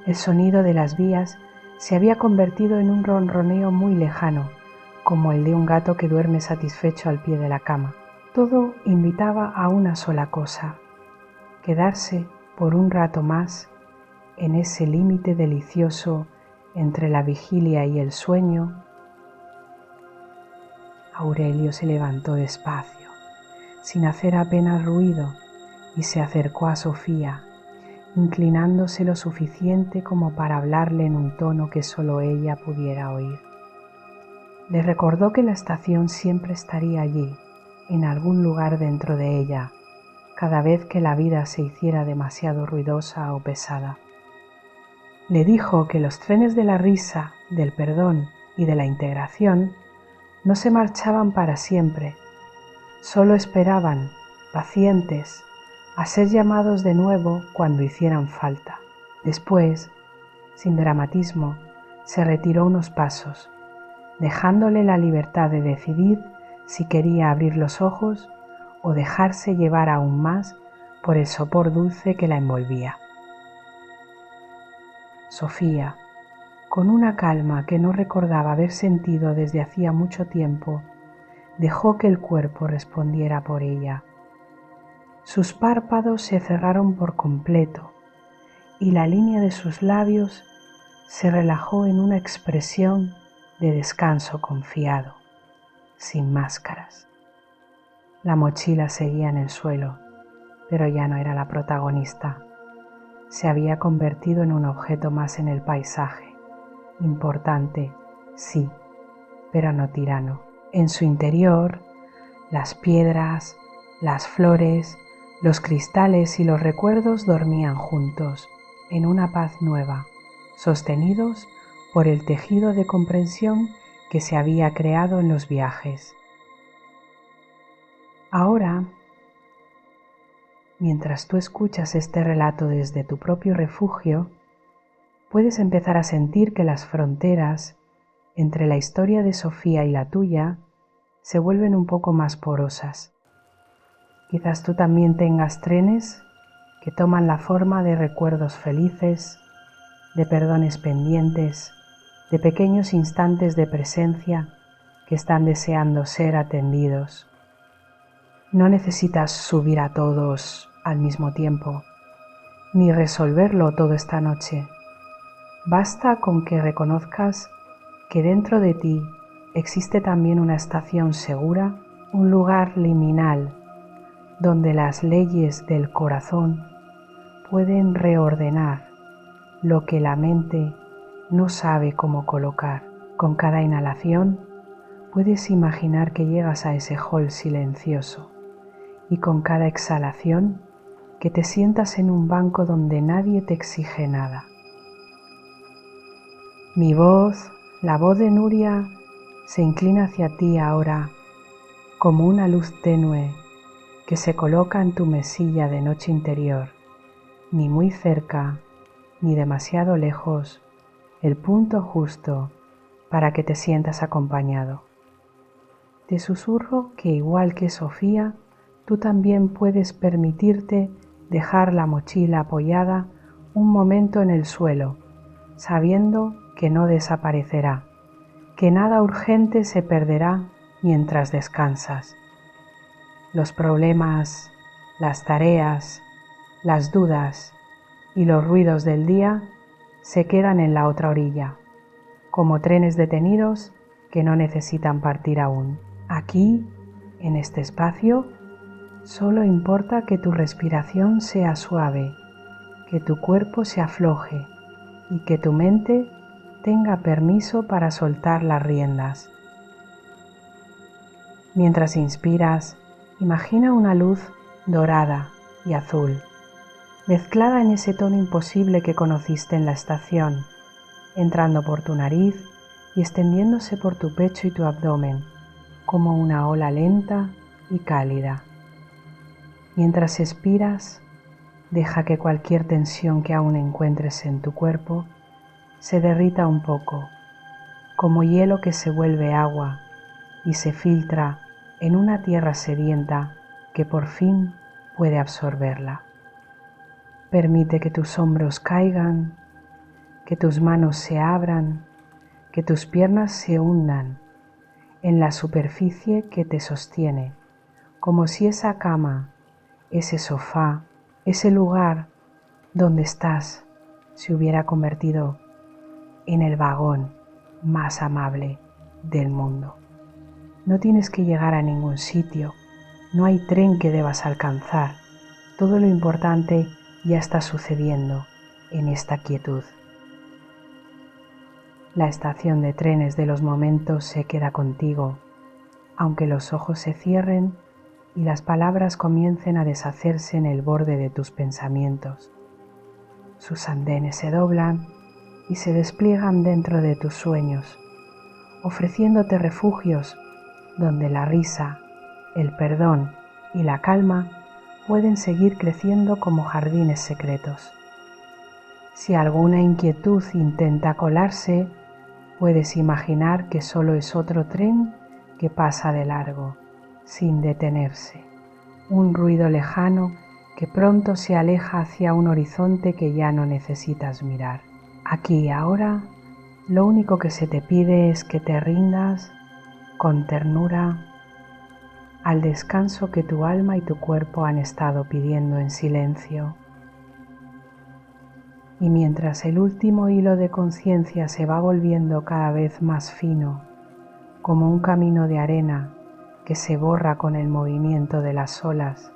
El sonido de las vías se había convertido en un ronroneo muy lejano, como el de un gato que duerme satisfecho al pie de la cama. Todo invitaba a una sola cosa: quedarse por un rato más en ese límite delicioso entre la vigilia y el sueño. Aurelio se levantó despacio, sin hacer apenas ruido, y se acercó a Sofía, inclinándose lo suficiente como para hablarle en un tono que solo ella pudiera oír. Le recordó que la estación siempre estaría allí, en algún lugar dentro de ella, cada vez que la vida se hiciera demasiado ruidosa o pesada. Le dijo que los trenes de la risa, del perdón y de la integración no se marchaban para siempre, solo esperaban, pacientes, a ser llamados de nuevo cuando hicieran falta. Después, sin dramatismo, se retiró unos pasos, dejándole la libertad de decidir si quería abrir los ojos o dejarse llevar aún más por el sopor dulce que la envolvía. Sofía, con una calma que no recordaba haber sentido desde hacía mucho tiempo, dejó que el cuerpo respondiera por ella. Sus párpados se cerraron por completo y la línea de sus labios se relajó en una expresión de descanso confiado, sin máscaras. La mochila seguía en el suelo, pero ya no era la protagonista. Se había convertido en un objeto más en el paisaje, importante, sí, pero no tirano. En su interior, las piedras, las flores, los cristales y los recuerdos dormían juntos, en una paz nueva, sostenidos por el tejido de comprensión que se había creado en los viajes. Ahora, mientras tú escuchas este relato desde tu propio refugio, puedes empezar a sentir que las fronteras entre la historia de Sofía y la tuya se vuelven un poco más porosas. Quizás tú también tengas trenes que toman la forma de recuerdos felices, de perdones pendientes, de pequeños instantes de presencia que están deseando ser atendidos. No necesitas subir a todos al mismo tiempo, ni resolverlo todo esta noche. Basta con que reconozcas que dentro de ti existe también una estación segura, un lugar liminal, donde las leyes del corazón pueden reordenar lo que la mente no sabe cómo colocar. Con cada inhalación puedes imaginar que llegas a ese hall silencioso y con cada exhalación que te sientas en un banco donde nadie te exige nada. Mi voz, la voz de Nuria, se inclina hacia ti ahora como una luz tenue que se coloca en tu mesilla de noche interior, ni muy cerca ni demasiado lejos, el punto justo para que te sientas acompañado. Te susurro que igual que Sofía, tú también puedes permitirte dejar la mochila apoyada un momento en el suelo, sabiendo que no desaparecerá, que nada urgente se perderá mientras descansas. Los problemas, las tareas, las dudas y los ruidos del día se quedan en la otra orilla, como trenes detenidos que no necesitan partir aún. Aquí, en este espacio, solo importa que tu respiración sea suave, que tu cuerpo se afloje y que tu mente tenga permiso para soltar las riendas. Mientras inspiras, imagina una luz dorada y azul, mezclada en ese tono imposible que conociste en la estación, entrando por tu nariz y extendiéndose por tu pecho y tu abdomen, como una ola lenta y cálida. Mientras expiras, deja que cualquier tensión que aún encuentres en tu cuerpo se derrita un poco, como hielo que se vuelve agua y se filtra en una tierra sedienta que por fin puede absorberla. Permite que tus hombros caigan, que tus manos se abran, que tus piernas se hundan en la superficie que te sostiene, como si esa cama, ese sofá, ese lugar donde estás se hubiera convertido en el vagón más amable del mundo. No tienes que llegar a ningún sitio, no hay tren que debas alcanzar, todo lo importante ya está sucediendo en esta quietud. La estación de trenes de los momentos se queda contigo, aunque los ojos se cierren y las palabras comiencen a deshacerse en el borde de tus pensamientos. Sus andenes se doblan y se despliegan dentro de tus sueños, ofreciéndote refugios donde la risa, el perdón y la calma pueden seguir creciendo como jardines secretos. Si alguna inquietud intenta colarse, puedes imaginar que solo es otro tren que pasa de largo, sin detenerse, un ruido lejano que pronto se aleja hacia un horizonte que ya no necesitas mirar. Aquí y ahora, lo único que se te pide es que te rindas con ternura al descanso que tu alma y tu cuerpo han estado pidiendo en silencio. Y mientras el último hilo de conciencia se va volviendo cada vez más fino, como un camino de arena que se borra con el movimiento de las olas,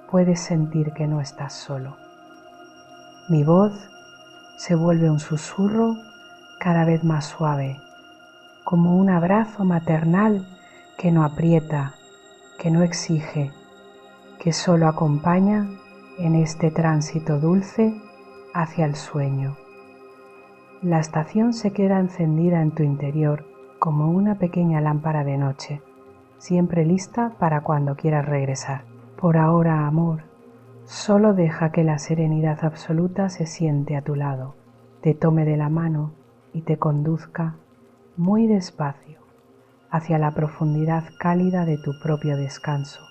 puedes sentir que no estás solo. Mi voz se vuelve un susurro cada vez más suave, como un abrazo maternal que no aprieta, que no exige, que solo acompaña en este tránsito dulce hacia el sueño. La estación se queda encendida en tu interior como una pequeña lámpara de noche, siempre lista para cuando quieras regresar. Por ahora, amor, solo deja que la serenidad absoluta se siente a tu lado, te tome de la mano y te conduzca muy despacio hacia la profundidad cálida de tu propio descanso.